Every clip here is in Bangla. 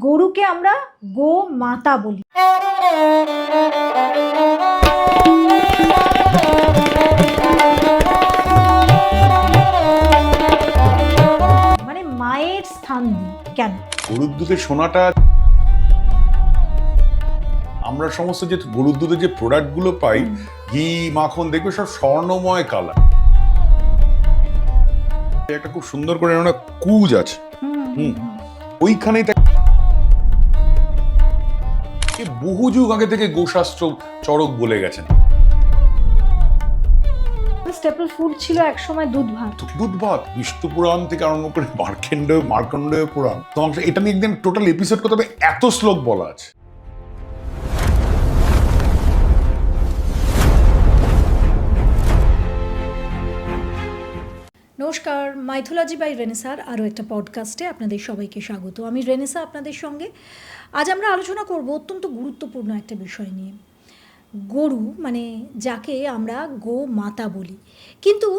গরুকে আমরা গো মাতা বলি। মানে মায়ের স্থান দিই কেন? গরুর দুধের সোনাটা, আমরা সমস্ত যে গরুর দুধের যে প্রোডাক্ট গুলো পাই, ঘি মাখন দেখবে সব স্বর্ণময় কালার। একটা খুব সুন্দর করে একটা কুজ আছে, ওইখানেই বহু যুগ আগে থেকে গোশাস্ত্র চরক বলে গেছেন। স্টেপল ফুড ছিল একসময় দুধ ভাত। দুধ ভাত বিষ্ণু পুরাণ থেকে আরম্ভ করে মার্কণ্ডেয় পুরাণ, তো এটা নিয়ে একদিন টোটাল এপিসোড করতে হবে, এত শ্লোক বলা আছে। নমস্কার, মাইথোলজি বাই রেনেসার আরও একটা পডকাস্টে আপনাদের সবাইকে স্বাগত। আমি রেনেসা আপনাদের সঙ্গে। আজ আমরা আলোচনা করব অত্যন্ত গুরুত্বপূর্ণ একটা বিষয় নিয়ে। গরু, মানে যাকে আমরা গো মাতা বলি। কিন্তু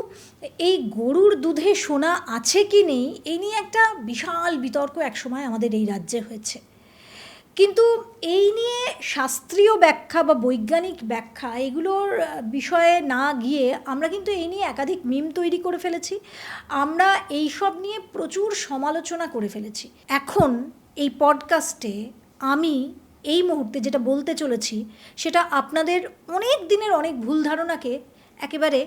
এই গরুর দুধে সোনা আছে কি নেই এই নিয়ে একটা বিশাল বিতর্ক একসময় আমাদের এই রাজ্যে হয়েছে। কিন্তু এই নিয়ে শাস্ত্রীয় ব্যাখ্যা বা বৈজ্ঞানিক ব্যাখ্যা এগুলোর বিষয়ে না গিয়ে আমরা কিন্তু এই নিয়ে একাধিক মিম তৈরি করে ফেলেছি। আমরা এই সব নিয়ে প্রচুর সমালোচনা করে ফেলেছি। এখন এই পডকাস্টে আমি এই মুহূর্তে যেটা বলতে চলেছি সেটা আপনাদের অনেক দিনের অনেক ভুল ধারণাকে একেবারে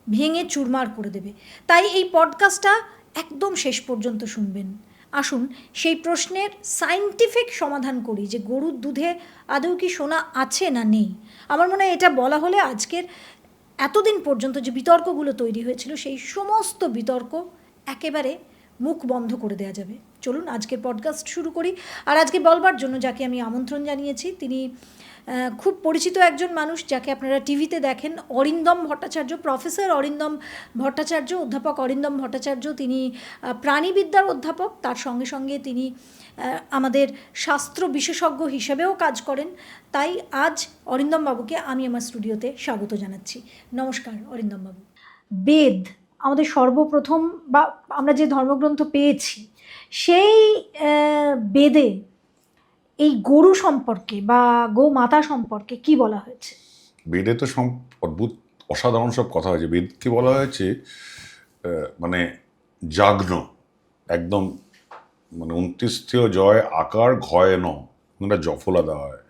ভেঙে চুরমার করে দেবে। তাই এই পডকাস্টটা একদম শেষ পর্যন্ত শুনবেন। আসুন সেই প্রশ্নের সায়েন্টিফিক সমাধান করি যে গরুর দুধে আদৌ কি সোনা আছে না নেই। আমার মনে হয় এটা বলা হলে আজকের এতদিন পর্যন্ত যে বিতর্কগুলো তৈরি হয়েছিল সেই সমস্ত বিতর্ক একেবারে মুখ বন্ধ করে দেওয়া যাবে। চলুন আজকের পডকাস্ট শুরু করি। আর আজকে বলবার জন্য যাকে আমি আমন্ত্রণ জানিয়েছি, তিনি খুব পরিচিত একজন মানুষ, যাকে আপনারা টিভিতে দেখেন, অরিন্দম ভট্টাচার্য, প্রফেসর অরিন্দম ভট্টাচার্য, অধ্যাপক অরিন্দম ভট্টাচার্য। তিনি প্রাণীবিদ্যার অধ্যাপক, তার সঙ্গে সঙ্গে তিনি আমাদের শাস্ত্র বিশেষজ্ঞ হিসেবেও কাজ করেন। তাই আজ অরিন্দম বাবুকে আমি আমার স্টুডিওতে স্বাগত জানাচ্ছি। নমস্কার অরিন্দম বাবু। বেদ আমাদের সর্বপ্রথম, বা আমরা যে ধর্মগ্রন্থ পেয়েছি সেই বেদে এই গরু সম্পর্কে বা গো মাতা সম্পর্কে কি বলা হয়েছে? বেদে তো অদ্ভুত অসাধারণ সব কথা হয়েছে। বেদকে বলা হয়েছে মানে যাগ্ন, একদম মানে 29 জয় আকার ঘয় ন, একটা জফলা দেওয়া হয়।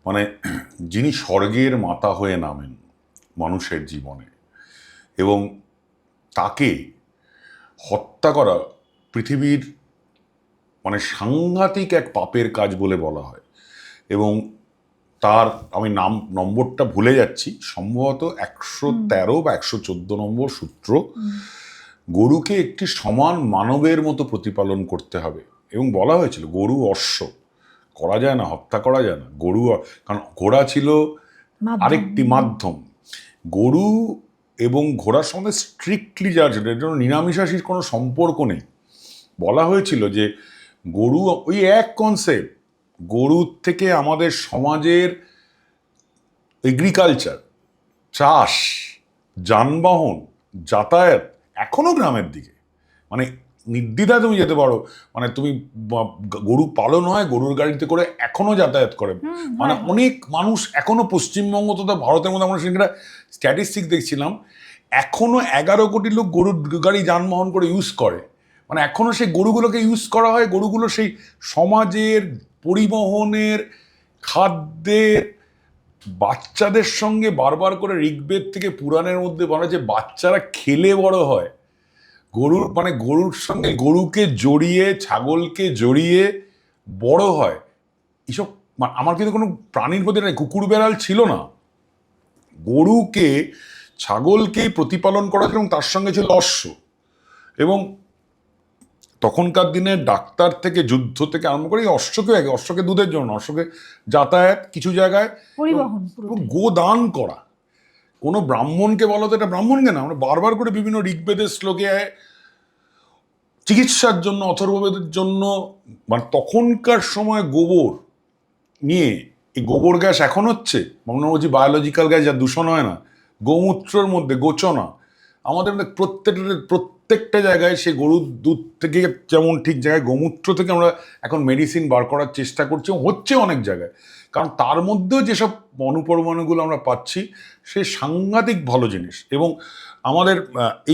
মানে যিনি স্বর্গের মাতা হয়ে নামেন মানুষের জীবনে, এবং তাকে হত্যা করা পৃথিবীর মানে সাংঘাতিক এক পাপের কাজ বলে বলা হয়। এবং তার আমি নম্বরটা ভুলে যাচ্ছি, সম্ভবত 113 বা 114 নম্বর সূত্র। গরুকে একটি সমান মানবের মতো প্রতিপালন করতে হবে। এবং বলা হয়েছিল গরু অশ্ব করা যায় না, হত্যা করা যায় না। গরু, কারণ ঘোড়া ছিল আরেকটি মাধ্যম। গরু এবং ঘোড়ার সঙ্গে স্ট্রিক্টলি যা ছিল, এর জন্য নিরামিষাশীর কোনো সম্পর্ক নেই। বলা হয়েছিল যে গরু ওই এক কনসেপ্ট, গরুর থেকে আমাদের সমাজের এগ্রিকালচার, চাষ, যানবাহন, যাতায়াত এখনো গ্রামের দিকে মানে নির্দ্বিধায় তুমি যেতে পারো। মানে তুমি গরু পালন হয়, গরুর গাড়িতে করে এখনো যাতায়াত করে। মানে অনেক মানুষ এখনো পশ্চিমবঙ্গ তথা ভারতের মধ্যে, আমরা সেখানে স্ট্যাটিস্টিক্স দেখছিলাম, এখনো 11 কোটি লোক গরুর গাড়ি যানবাহন করে ইউজ করে। মানে এখনো সেই গরুগুলোকে ইউজ করা হয়। গরুগুলো সেই সমাজের, পরিবহনের, খাদ্যের, বাচ্চাদের সঙ্গে বারবার করে ঋগ্বেদ থেকে পুরাণের মধ্যে বলা যে বাচ্চারা খেলে বড় হয়। গরুর মানে গরুর সঙ্গে গরুকে জড়িয়ে, ছাগলকে জড়িয়ে বড় হয়। এসব আমার কিন্তু কোনো প্রাণীর প্রতি কুকুর বেড়াল ছিল না। গরুকে, ছাগলকে প্রতিপালন করা এবং তার সঙ্গে ছিল অশ্ব। এবং তখনকার দিনে ডাক্তার থেকে, যুদ্ধ থেকে আরম্ভ করে অশ্বকে দুধের জন্য, অশ্বকে যাতায়াত, কিছু জায়গায় পরিবহন, গোদান করা। কোনো ব্রাহ্মণকে বলো তো এটা ব্রাহ্মণকে না, আমরা বারবার করে বিভিন্ন ঋগ্বেদের শ্লোকে চিকিৎসার জন্য, অথর্ববেদের জন্য, মানে তখনকার সময় গোবর নিয়ে, এই গোবর গ্যাস এখন হচ্ছে, আমরা বলছি বায়োলজিক্যাল গ্যাস, যা দূষণ হয় না, গোমূত্রের মধ্যে গোচনা, আমাদের প্রত্যেকটা জায়গায় সে গরুর দুধ থেকে যেমন ঠিক জায়গায় গোমূত্র থেকে আমরা এখন মেডিসিন বার করার চেষ্টা করছি, হচ্ছে অনেক জায়গায়, কারণ তার মধ্যেও যেসব অনুপরমাণুগুলো আমরা পাচ্ছি সে সাংঘাতিক ভালো জিনিস। এবং আমাদের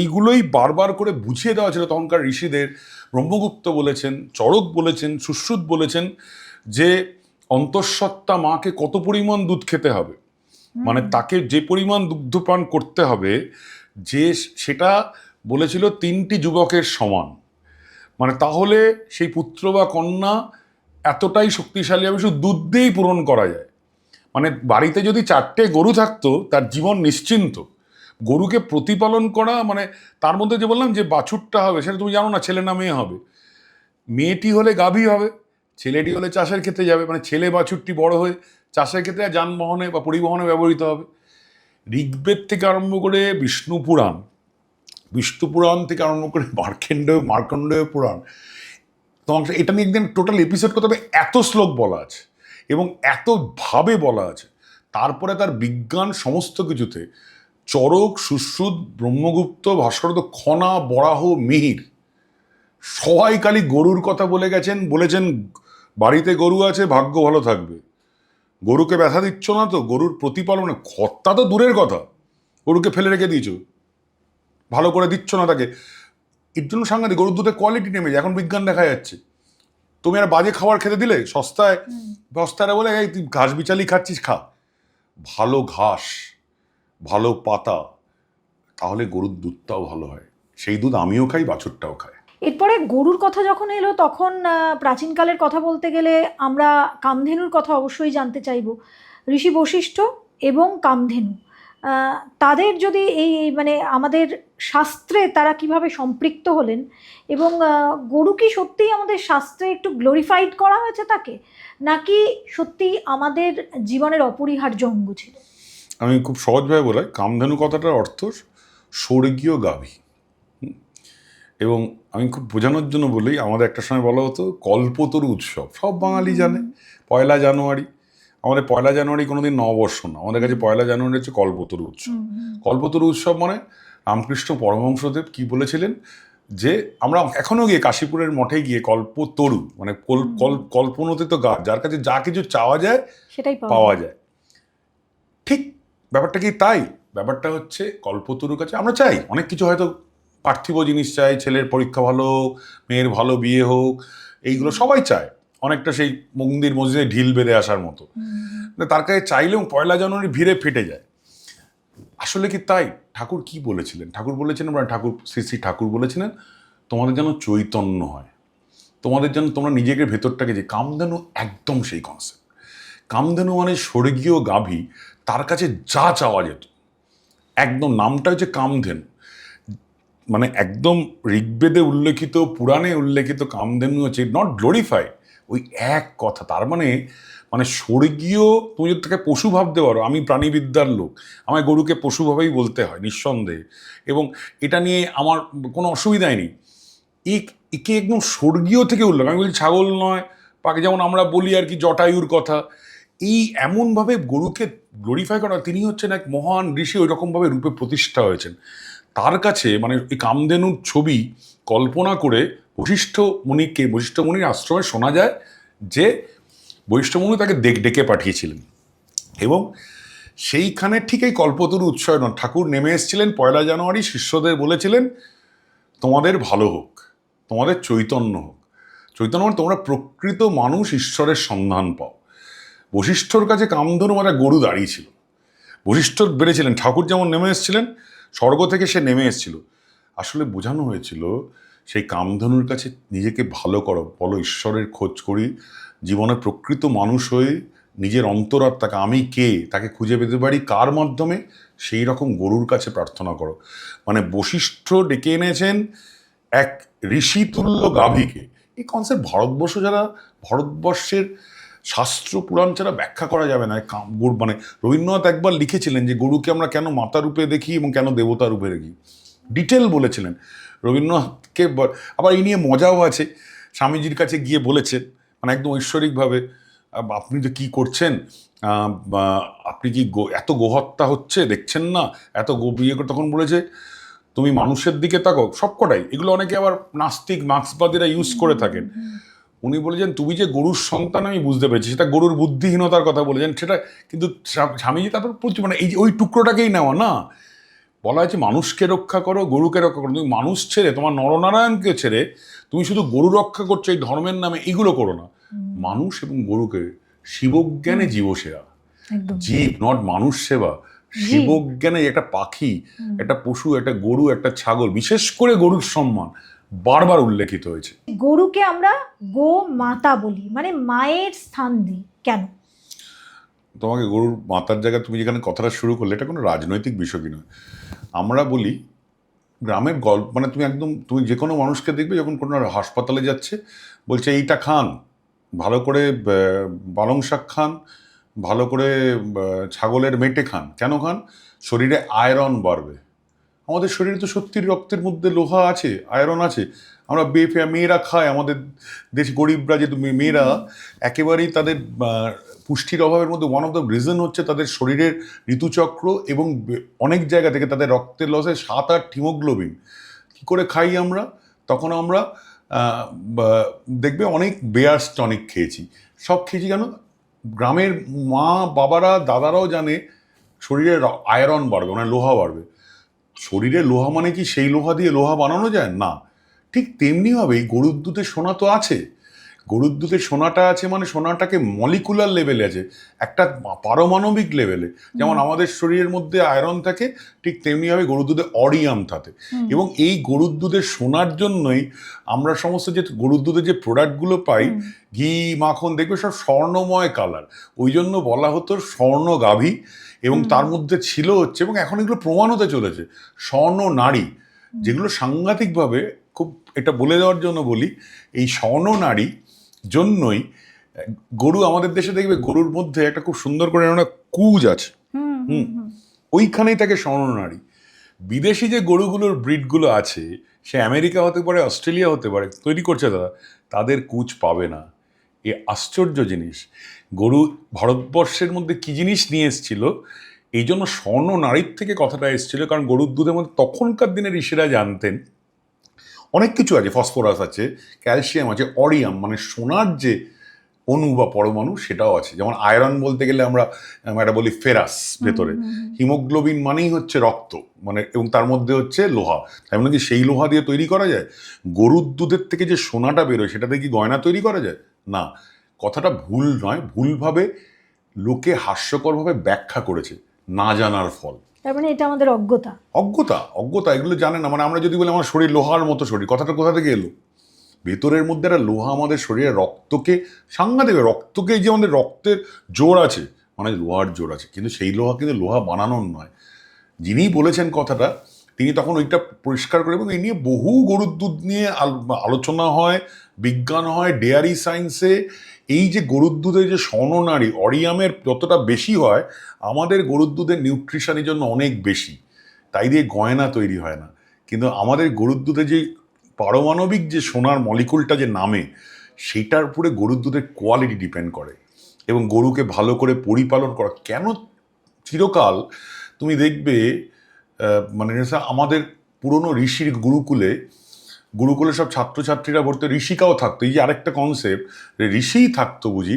এইগুলোই বারবার করে বুঝিয়ে দেওয়া ছিল তখনকার ঋষিদের। ব্রহ্মগুপ্ত বলেছেন, চরক বলেছেন, সুশ্রুত বলেছেন যে অন্তঃসত্ত্বা মাকে কত পরিমাণ দুধ খেতে হবে, মানে তাকে যে পরিমাণ দুগ্ধপান করতে হবে, যে সেটা বলেছিল 3টি যুবকের সমান, মানে তাহলে সেই পুত্র বা কন্যা এতটাই শক্তিশালী হবে, শুধু দুধ দিয়েই পূরণ করা যায়। মানে বাড়িতে যদি 4টে গরু থাকতো তার জীবন নিশ্চিন্ত। গরুকে প্রতিপালন করা মানে তার মধ্যে যে বললাম যে বাছুরটা হবে সেটা তুমি জানো না ছেলে না মেয়ে হবে, মেয়েটি হলে গাভী হবে, ছেলেটি হলে চাষের ক্ষেত্রে যাবে, মানে ছেলে বাছুরটি বড় হয়ে চাষের ক্ষেত্রে যানবাহনে বা পরিবহনে ব্যবহৃত হবে। ঋগ্বেদ থেকে আরম্ভ করে বিষ্ণু পুরাণ থেকে আরম্ভ করে মার্কণ্ডেয় পুরাণ, তোমার এটা নিয়ে একদিন টোটাল এপিসোড করতে হবে, এত শ্লোক বলা আছে এবং এতভাবে বলা আছে। তারপরে তার বিজ্ঞান সমস্ত কিছুতে চরক, সুশ্রুত, ব্রহ্মগুপ্ত, ভাস্কর, খনা, বরাহ, মিহির সবাই খালি গরুর কথা বলে গেছেন। বলেছেন বাড়িতে গরু আছে ভাগ্য ভালো থাকবে, গরুকে ব্যথা দিচ্ছ না তো, গরুর প্রতিপালনে কর্তা তো দূরের কথা, গরুকে ফেলে রেখে দিয়েছ, ভালো করে দিচ্ছ না তাকে, এর জন্য সাংঘাতিক গরুর দুধের কোয়ালিটি নেমে যায়। এখন বিজ্ঞান দেখা যাচ্ছে তুমি আর বাজে খাবার খেতে দিলে সস্তায়, বস্তারা বলে এই তুই ঘাস বিচালি খাচ্ছিস, খা ভালো ঘাস, ভালো পাতা, তাহলে গরুর দুধটাও ভালো হয়। সেই দুধ আমিও খাই, বাছুরটাও খায়। এরপরে গরুর কথা যখন এলো তখন প্রাচীনকালের কথা বলতে গেলে আমরা কামধেনুর কথা অবশ্যই জানতে চাইব। ঋষি বশিষ্ঠ এবং কামধেনু, তাদের যদি এই মানে আমাদের শাস্ত্রে তারা কিভাবে সম্পৃক্ত হলেন, এবং গরু কি সত্যিই আমাদের শাস্ত্রে একটু গ্লোরিফাইড করা হয়েছে তাকে, নাকি সত্যি আমাদের জীবনের অপরিহার্য অঙ্গ ছিল? আমি খুব সহজভাবে বলাই, কামধেনু কথাটার অর্থ স্বর্গীয় গাভী। এবং আমি খুব বোঝানোর জন্য বলি, আমাদের একটা সময় বলা হতো কল্পতরু উৎসব, সব বাঙালি জানে 1লা জানুয়ারি, আমাদের 1লা জানুয়ারি কোনোদিন নববর্ষ না, আমাদের কাছে 1লা জানুয়ারি হচ্ছে কল্পতরু উৎসব। কল্পতরু উৎসব মানে রামকৃষ্ণ পরমহংসদেব কি বলেছিলেন যে আমরা এখনো গিয়ে কাশীপুরের মঠে গিয়ে কল্পতরু মানে কল্পনাতে তো গাছ, যার কাছে যা কিছু চাওয়া যায় সেটাই পাওয়া যায়। ঠিক ব্যাপারটা কি তাই? ব্যাপারটা হচ্ছে কল্পতরুর কাছে আমরা চাই অনেক কিছু, হয়তো পার্থিব জিনিস চাই, ছেলের পরীক্ষা ভালো হোক, মেয়ের ভালো বিয়ে হোক, এইগুলো সবাই চায়, অনেকটা সেই মন্দির মসজিদে ঢিল বেঁধে আসার মতো। তার কাছে চাইলেও 1লা জানুয়ারি ভিড়ে ফেটে যায়। আসলে কি তাই? ঠাকুর কি বলেছিলেন? ঠাকুর বলেছিলেন, শ্রী শ্রী ঠাকুর বলেছিলেন তোমাদের যেন চৈতন্য হয়, তোমাদের যেন তোমরা নিজেকে ভেতরটাকে, যে কামধেনু একদম সেই কনসেপ্ট। কামধেনু মানে স্বর্গীয় গাভী, তার কাছে যা চাওয়া যেত, একদম নামটা হচ্ছে কামধেনু, মানে একদম ঋগ্বেদে উল্লেখিত, পুরাণে উল্লেখিত কামধেনু হচ্ছে নট গ্লোরিফাইড, ওই এক কথা। তার মানে মানে স্বর্গীয়, তুমি যদি তাকে পশু ভাবতে পারো, আমি প্রাণীবিদ্যার লোক, আমায় গরুকে পশুভাবেই বলতে হয় নিঃসন্দেহে, এবং এটা নিয়ে আমার কোনো অসুবিধাই নেই। একে একদম স্বর্গীয় থেকে উল্লেখ, আমি বলছি ছাগল নয়, পাকে যেমন আমরা বলি আর কি জটায়ুর কথা, এই এমনভাবে গরুকে গ্লোরিফাই করা, তিনি হচ্ছেন এক মহান ঋষি, ওই রকমভাবে রূপে প্রতিষ্ঠা হয়েছেন। তার কাছে মানে এই কামধেনুর ছবি কল্পনা করে বশিষ্ঠ মুনির আশ্রমে শোনা যায় যে বশিষ্ঠ মুনি তাকে ডেকে পাঠিয়েছিলেন, এবং সেইখানে ঠিক এই কল্পতরু উৎসব ঠাকুর নেমে এসেছিলেন 1লা জানুয়ারি, শিষ্যদের বলেছিলেন তোমাদের ভালো হোক, তোমাদের চৈতন্য হোক, চৈতন্য মানে তোমরা প্রকৃত মানুষ, ঈশ্বরের সন্ধান পাও। বশিষ্ঠর কাছে কামধেনু মানে গরু দাঁড়িয়েছিল, বশিষ্ঠ বেড়েছিলেন, ঠাকুর যেমন নেমে এসেছিলেন স্বর্গ থেকে, সে নেমে এসেছিল। আসলে বোঝানো হয়েছিল সেই কামধেনুর কাছে নিজেকে ভালো করো, বলো ঈশ্বরের খোঁজ করি, জীবনে প্রকৃত মানুষ হয়ে নিজের অন্তরাত্মাকে, আমি কে তাকে খুঁজে পেতে পারি কার মাধ্যমে, সেই রকম গরুর কাছে প্রার্থনা করো। মানে বশিষ্ঠ ডেকে এনেছেন এক ঋষিতুল্য গাভীকে। এই কনসেপ্ট ভারতবর্ষের শাস্ত্র পুরাণ ছাড়া ব্যাখ্যা করা যাবে না। মানে রবীন্দ্রনাথ একবার লিখেছিলেন যে গরুকে আমরা কেন মাতা রূপে দেখি এবং কেন দেবতা রূপে দেখি, ডিটেল বলেছিলেন রবীন্দ্রনাথকে। আবার এই নিয়ে মজাও আছে, স্বামীজির কাছে গিয়ে বলেছেন মানে একদম ঐশ্বরিকভাবে, আপনি যে কী করছেন, আপনি কি এত গোহত্যা হচ্ছে দেখছেন না, এত বিয়ে করে, তখন বলেছে তুমি মানুষের দিকে তাকো, সবকটাই। এগুলো অনেকে আবার নাস্তিক মার্ক্সবাদীরা ইউজ করে থাকেন। উনি বলেছেন তুমি যে গরুর সন্তান আমি বুঝতে পেরেছি, সেটা গরুর বুদ্ধিহীনতার কথা বলেছেন সেটা, কিন্তু স্বামীজি তারপর প্রচুর মানে এই যে ওই টুকরোটাকেই নেওয়া না, বলা হয়েছে মানুষকে রক্ষা করো, গরুকে রক্ষা করো। তুমি মানুষ ছেড়ে, তোমার নরনারায়ণকে ছেড়ে তুমি শুধু গরু রক্ষা করছো এই ধর্মের নামে, এগুলো করো না। মানুষ এবং গরুকে শিবজ্ঞানে জীবসেবা, একদম জীব নট মানুষ সেবা, শিবজ্ঞানে একটা পাখি, একটা পশু, একটা গরু, একটা ছাগল, বিশেষ করে গরুর সম্মান বারবার উল্লেখিত হয়েছে। গরুকে আমরা গো মাতা বলি, মানে মায়ের স্থান দিই কেন? তোমাকে গরুর মাতার জায়গায় তুমি যেখানে কথাটা শুরু করলে, এটা কোনো রাজনৈতিক বিষয় কি নয়। আমরা বলি গ্রামের গল্প, মানে তুমি একদম তুমি যে কোনো মানুষকে দেখবে যখন কোনো হাসপাতালে যাচ্ছে, বলছে এইটা খান, ভালো করে পালং শাক খান, ভালো করে ছাগলের মেটে খান। কেন খান? শরীরে আয়রন বাড়বে। আমাদের শরীরে তো সত্যির রক্তের মধ্যে লোহা আছে, আয়রন আছে। আমরা মেয়েরা খায়, আমাদের দেশ গরিবরা যে মেয়েরা একেবারেই তাদের পুষ্টির অভাবের মধ্যে ওয়ান অফ দ্য রিজন হচ্ছে তাদের শরীরের ঋতুচক্র, এবং অনেক জায়গা থেকে তাদের রক্তের লসে 7-8 হিমোগ্লোবিন। কী করে খাই আমরা? তখন আমরা দেখবে অনেক বেয়ার্স টনিক খেয়েছি, সব খেয়েছি। কেন? গ্রামের মা বাবারা দাদারাও জানে শরীরে আয়রন বাড়বে, মানে লোহা বাড়বে। শরীরে লোহা মানে কি সেই লোহা দিয়ে লোহা বানানো যায় না। ঠিক তেমনিভাবেই গরুর দুধে সোনা তো আছে। গরুর দুধে সোনাটা আছে মানে সোনাটাকে মলিকুলার লেভেলে আছে, একটা পারমাণবিক লেভেলে। যেমন আমাদের শরীরের মধ্যে আয়রন থাকে, ঠিক তেমনিভাবে গরুর দুধে অরিয়াম থাকে। এবং এই গরুর দুধের সোনার জন্যই আমরা সমস্ত যে গরুর দুধের যে প্রোডাক্টগুলো পাই, ঘি মাখন, দেখবে সব স্বর্ণময় কালার। ওই জন্য বলা হতো স্বর্ণ গাভী। এবং তার মধ্যে ছিল হচ্ছে, এবং এখন এগুলো প্রমাণ হতে চলেছে, স্বর্ণ নারী, যেগুলো সাংঘাতিকভাবে, খুব এটা বলে দেওয়ার জন্য বলি, এই স্বর্ণ নারী জন্যই গরু আমাদের দেশে দেখবে গরুর মধ্যে একটা খুব সুন্দর করে একটা কুজ আছে, ওইখানেই থাকে স্বর্ণ নারী। বিদেশি যে গরুগুলোর ব্রিডগুলো আছে, সে আমেরিকা হতে পারে, অস্ট্রেলিয়া হতে পারে, তৈরি করছে তারা, তাদের কুচ পাবে না। এ আশ্চর্য জিনিস। গরু ভারতবর্ষের মধ্যে কি জিনিস নিয়ে এসেছিল, এই জন্য স্বর্ণ নারীর থেকে কথাটা এসেছিল, কারণ গরুর দুধের মধ্যে তখনকার দিনে ঋষিরা জানতেন অনেক কিছু আছে, ফসফরাস আছে, ক্যালসিয়াম আছে, অরিয়াম মানে সোনার যে অণু বা পরমাণু সেটাও আছে। যেমন আয়রন বলতে গেলে আমরা এটা বলি ফেরাস ভেতরে, হিমোগ্লোবিন মানেই হচ্ছে রক্ত, মানে এবং তার মধ্যে হচ্ছে লোহা। তাই মানে কি সেই লোহা দিয়ে তৈরি করা যায়? গরুর দুধের থেকে যে সোনাটা বেরোয় সেটাতে কি গয়না তৈরি করা যায়? না। কথাটা ভুল নয়, ভুলভাবে লোকে হাস্যকরভাবে ব্যাখ্যা করেছে, না জানার ফল। তার মানে এটা আমাদের অজ্ঞতা। অজ্ঞতা, এগুলো জানে না। মানে আমরা যদি বলি আমার শরীর লোহার মতো শরীর, কথাটা কোথা থেকে এলো? ভেতরের মধ্যে একটা লোহা আমাদের শরীরে রক্তকে সাংঘাতিক, রক্তকে যে আমাদের রক্তের জোর আছে, মানে লোহার জোর আছে, কিন্তু সেই লোহা কিন্তু লোহা বানানোর নয়। যিনি বলেছেন কথাটা তিনি তখন ওইটা পরিষ্কার করে, এবং এই নিয়ে বহু গরুর দুধ নিয়ে আলোচনা হয়, বিজ্ঞান হয়, ডেয়ারি সায়েন্সে। এই যে গরুর দুধের যে স্বর্ণনারী অরিয়ামের যতটা বেশি হয়, আমাদের গরুর দুধের নিউট্রিশনের জন্য অনেক বেশি, তাই দিয়ে গয়না তৈরি হয় না। কিন্তু আমাদের গরুর দুধে যে পারমাণবিক যে সোনার মলিকুলটা যে নামে, সেটার উপরে গরুর দুধের কোয়ালিটি ডিপেন্ড করে। এবং গরুকে ভালো করে পরিপালন করা কেন চিরকাল তুমি দেখবে, মানে আমাদের পুরনো ঋষির গুরুকুলে সব ছাত্রছাত্রীরা পড়তো, ঋষিকাও থাকতো। এই যে আরেকটা কনসেপ্ট, ঋষিই থাকতো বুঝি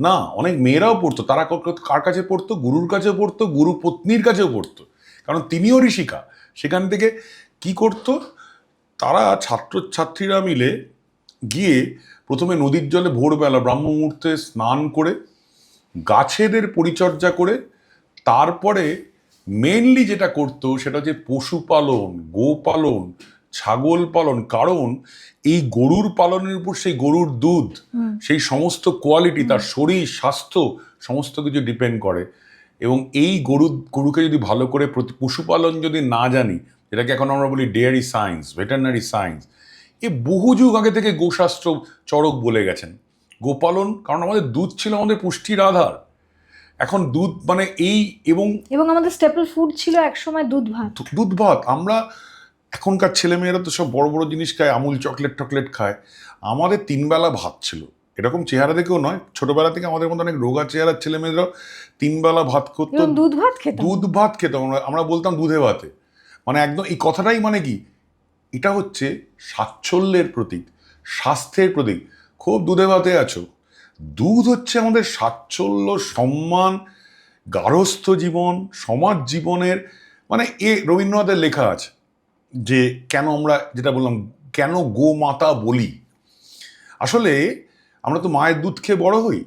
না, অনেক মেয়েরাও পড়তো। তারা কার কাছে পড়তো? গুরুর কাছে পড়তো, গুরু পত্নীর কাছেও পড়তো, কারণ তিনিও ঋষিকা। সেখান থেকে কি করতো তারা? ছাত্রছাত্রীরা মিলে গিয়ে প্রথমে নদীর জলে ভোরবেলা ব্রাহ্ম মুহূর্তে স্নান করে, গাছেদের পরিচর্যা করে, তারপরে মেনলি যেটা করতো সেটা হচ্ছে পশুপালন, গোপালন, ছাগল পালন। কারণ এই গরুর পালনের উপর সেই গরুর দুধ, সেই সমস্ত কোয়ালিটি, তার শরীর স্বাস্থ্য সমস্ত কিছু ডিপেন্ড করে। এবং এই গরুকে যদি ভালো করে পশুপালন যদি না জানি, যেটাকে এখন আমরা বলি ডেয়ারি সায়েন্স, ভেটেরিনারি সায়েন্স, এ বহু যুগ আগে থেকে গোশাস্ত্র চরক বলে গেছেন গোপালন। কারণ আমাদের দুধ ছিল আমাদের পুষ্টির আধার। এখন দুধ মানে এই, এবং আমাদের স্টেপল ফুড ছিল একসময় দুধ ভাত। আমরা এখনকার ছেলেমেয়েরা তো সব বড় বড় জিনিস খায়, আমুল চকলেট খায়। আমাদের 3 বেলা ভাত ছিল, এরকম চেহারা দেখেও নয়, ছোটবেলা থেকে আমাদের মধ্যে অনেক রোগা চেহারার ছেলেমেয়েরাও 3 বেলা ভাত করতো, দুধ ভাত খেতাম। আমরা বলতাম দুধে ভাতে। মানে একদম এই কথাটাই মানে কি, এটা হচ্ছে সাচ্ছল্যের প্রতীক, স্বাস্থ্যের প্রতীক। খুব দুধে ভাতে আছো, দুধ হচ্ছে আমাদের সাচ্ছল্য, সম্মান, গার্হস্থ্য জীবন, সমাজ জীবনের, মানে রবীন্দ্রনাথের লেখা আছে যে কেন আমরা, যেটা বললাম, কেন গোমাতা বলি। আসলে আমরা তো মায়ের দুধ খেয়ে বড় হই,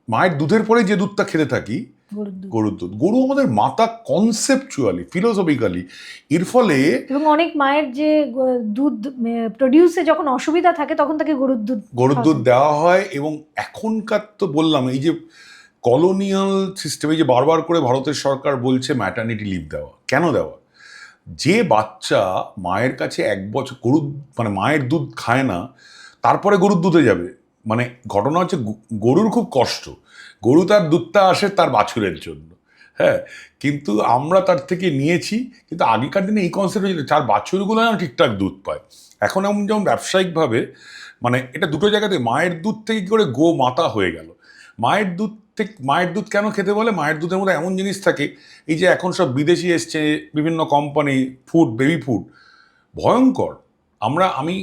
মায়ের দুধের পরে যে দুধটা খেতে থাকি, গরুর দুধ। গরুর দুধ। গরু আমাদের মাতা কনসেপচুয়ালি, ফিলোসফিক্যালি। এর ফলে এবং অনেক মায়ের যে দুধ প্রডিউসে যখন অসুবিধা থাকে তখন তাকে গরুর দুধ দেওয়া হয়। এবং এখনকার তো বললাম, এই যে কলোনিয়াল সিস্টেমে যে বারবার করে ভারতের সরকার বলছে ম্যাটারনিটি লিভ দেওয়া, কেন দেওয়া? যে বাচ্চা মায়ের কাছে 1 বছর মানে মায়ের দুধ খায় না, তারপরে গরুর দুধে যাবে, মানে ঘটনা হচ্ছে গরুর খুব কষ্ট, গরু তার দুধটা আসে তার বাছুরের জন্য, হ্যাঁ, কিন্তু আমরা তার থেকে নিয়েছি। কিন্তু আগেকার দিনে এই কনসেপ্ট ছিল তার বাছুরগুলো না ঠিকঠাক দুধ পায়। এখন এমন যেমন ব্যবসায়িকভাবে, মানে এটা দুটো জায়গাতে, মায়ের দুধ থেকে কি করে গো মাতা হয়ে গেল। মায়ের দুধ কেন খেতে বলে? মায়ের দুধের মধ্যে এমন জিনিস থাকে, এই যে এখন সব বিদেশি এসছে বিভিন্ন কোম্পানি, ফুড, বেবি ফুড, ভয়ঙ্কর। আমি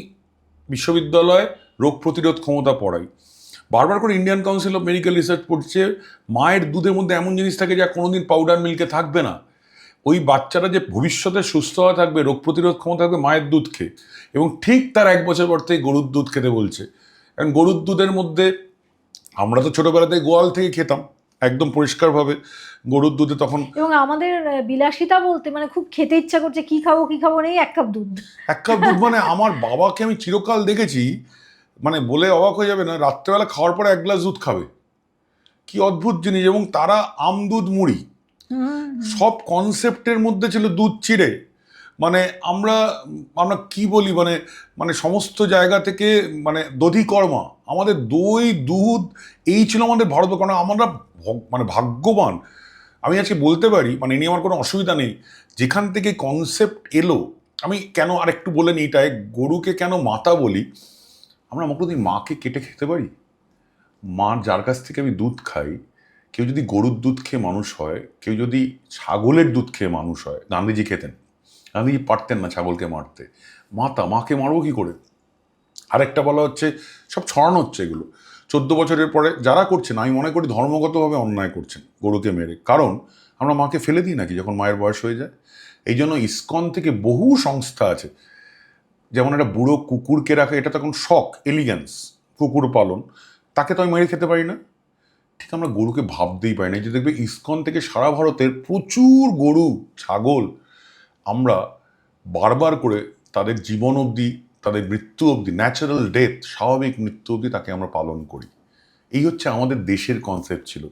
বিশ্ববিদ্যালয়ে রোগ প্রতিরোধ ক্ষমতা পড়াই, বারবার করে Indian council of medical research পড়ছে মায়ের দুধের মধ্যে এমন জিনিস থাকে যা কোনোদিন পাউডার মিল্কে থাকবে না। ওই বাচ্চারা যে ভবিষ্যতে সুস্থ হয়ে থাকবে, রোগ প্রতিরোধ ক্ষমতা থাকবে মায়ের দুধ খেয়ে। এবং ঠিক তার 1 বছর পর থেকে গরুর দুধ খেতে বলছে। কারণ গরুর দুধের মধ্যে, আমরা তো ছোটবেলাতে গোয়াল থেকে খেতাম একদম পরিষ্কারভাবে গরুর দুধে, তখন এবং আমাদের বিলাসিতা বলতে মানে খুব খেতে ইচ্ছা করছে, কি খাবো নেই, 1 কাপ দুধ। 1 কাপ দুধ, মানে আমার বাবাকে আমি চিরকাল দেখেছি, মানে বলে অবাক হয়ে যাবে না, রাত্রেবেলা খাওয়ার পরে 1 গ্লাস দুধ খাবে। কি অদ্ভুত জিনিস! এবং তারা আম দুধ মুড়ি সব কনসেপ্টের মধ্যে ছিল দুধ চিড়ে। মানে আমরা আমরা কি বলি, মানে মানে সমস্ত জায়গা থেকে, মানে দধিকর্মা, আমাদের দই দুধ, এই ছিল আমাদের ভারত। কারণ আমরা মানে ভাগ্যবান। আমি আজকে বলতে পারি, মানে এ নিয়ে আমার কোনো অসুবিধা নেই, যেখান থেকে কনসেপ্ট এলো। আমি কেন আরেকটু বলে নিই এটায়, গরুকে কেন মাতা বলি। আমরা কোনোদিন মাকে কেটে খেতে পারি? মা যার কাছ থেকে আমি দুধ খাই, কেউ যদি গরুর দুধ খেয়ে মানুষ হয়, কেউ যদি ছাগলের দুধ খেয়ে মানুষ হয়, গান্ধীজি খেতেন, গান্ধীজি পারতেন না ছাগলকে মারতে। মাকে মারবো কি করে? আরেকটা বলা হচ্ছে, সব ছড়ানো হচ্ছে এগুলো 14 বছরের পরে যারা করছেন, আমি মনে করি ধর্মগতভাবে অন্যায় করছেন গরুকে মেরে। কারণ আমরা মাকে ফেলে দিই নাকি যখন মায়ের বয়স হয়ে যায়? এই জন্য ইসকন থেকে বহু সংস্থা আছে, যেমন একটা বুড়ো কুকুরকে রাখা, এটা তখন শখ, এলিগেন্স, কুকুর পালন, তাকে তো আমি মেরে খেতে পারি না। ঠিক আমরা গরুকে ভাবতেই পারি না। যে দেখবে ইসকন থেকে সারা ভারতের প্রচুর গরু, ছাগল, আমরা বারবার করে তাদের জীবন অবধি, তাদের মৃত্যু অবধি, ন্যাচারাল ডেথ, স্বাভাবিক মৃত্যু অবধি তাকে আমরা পালন করি। এই হচ্ছে আমাদের দেশের কনসেপ্ট ছিল।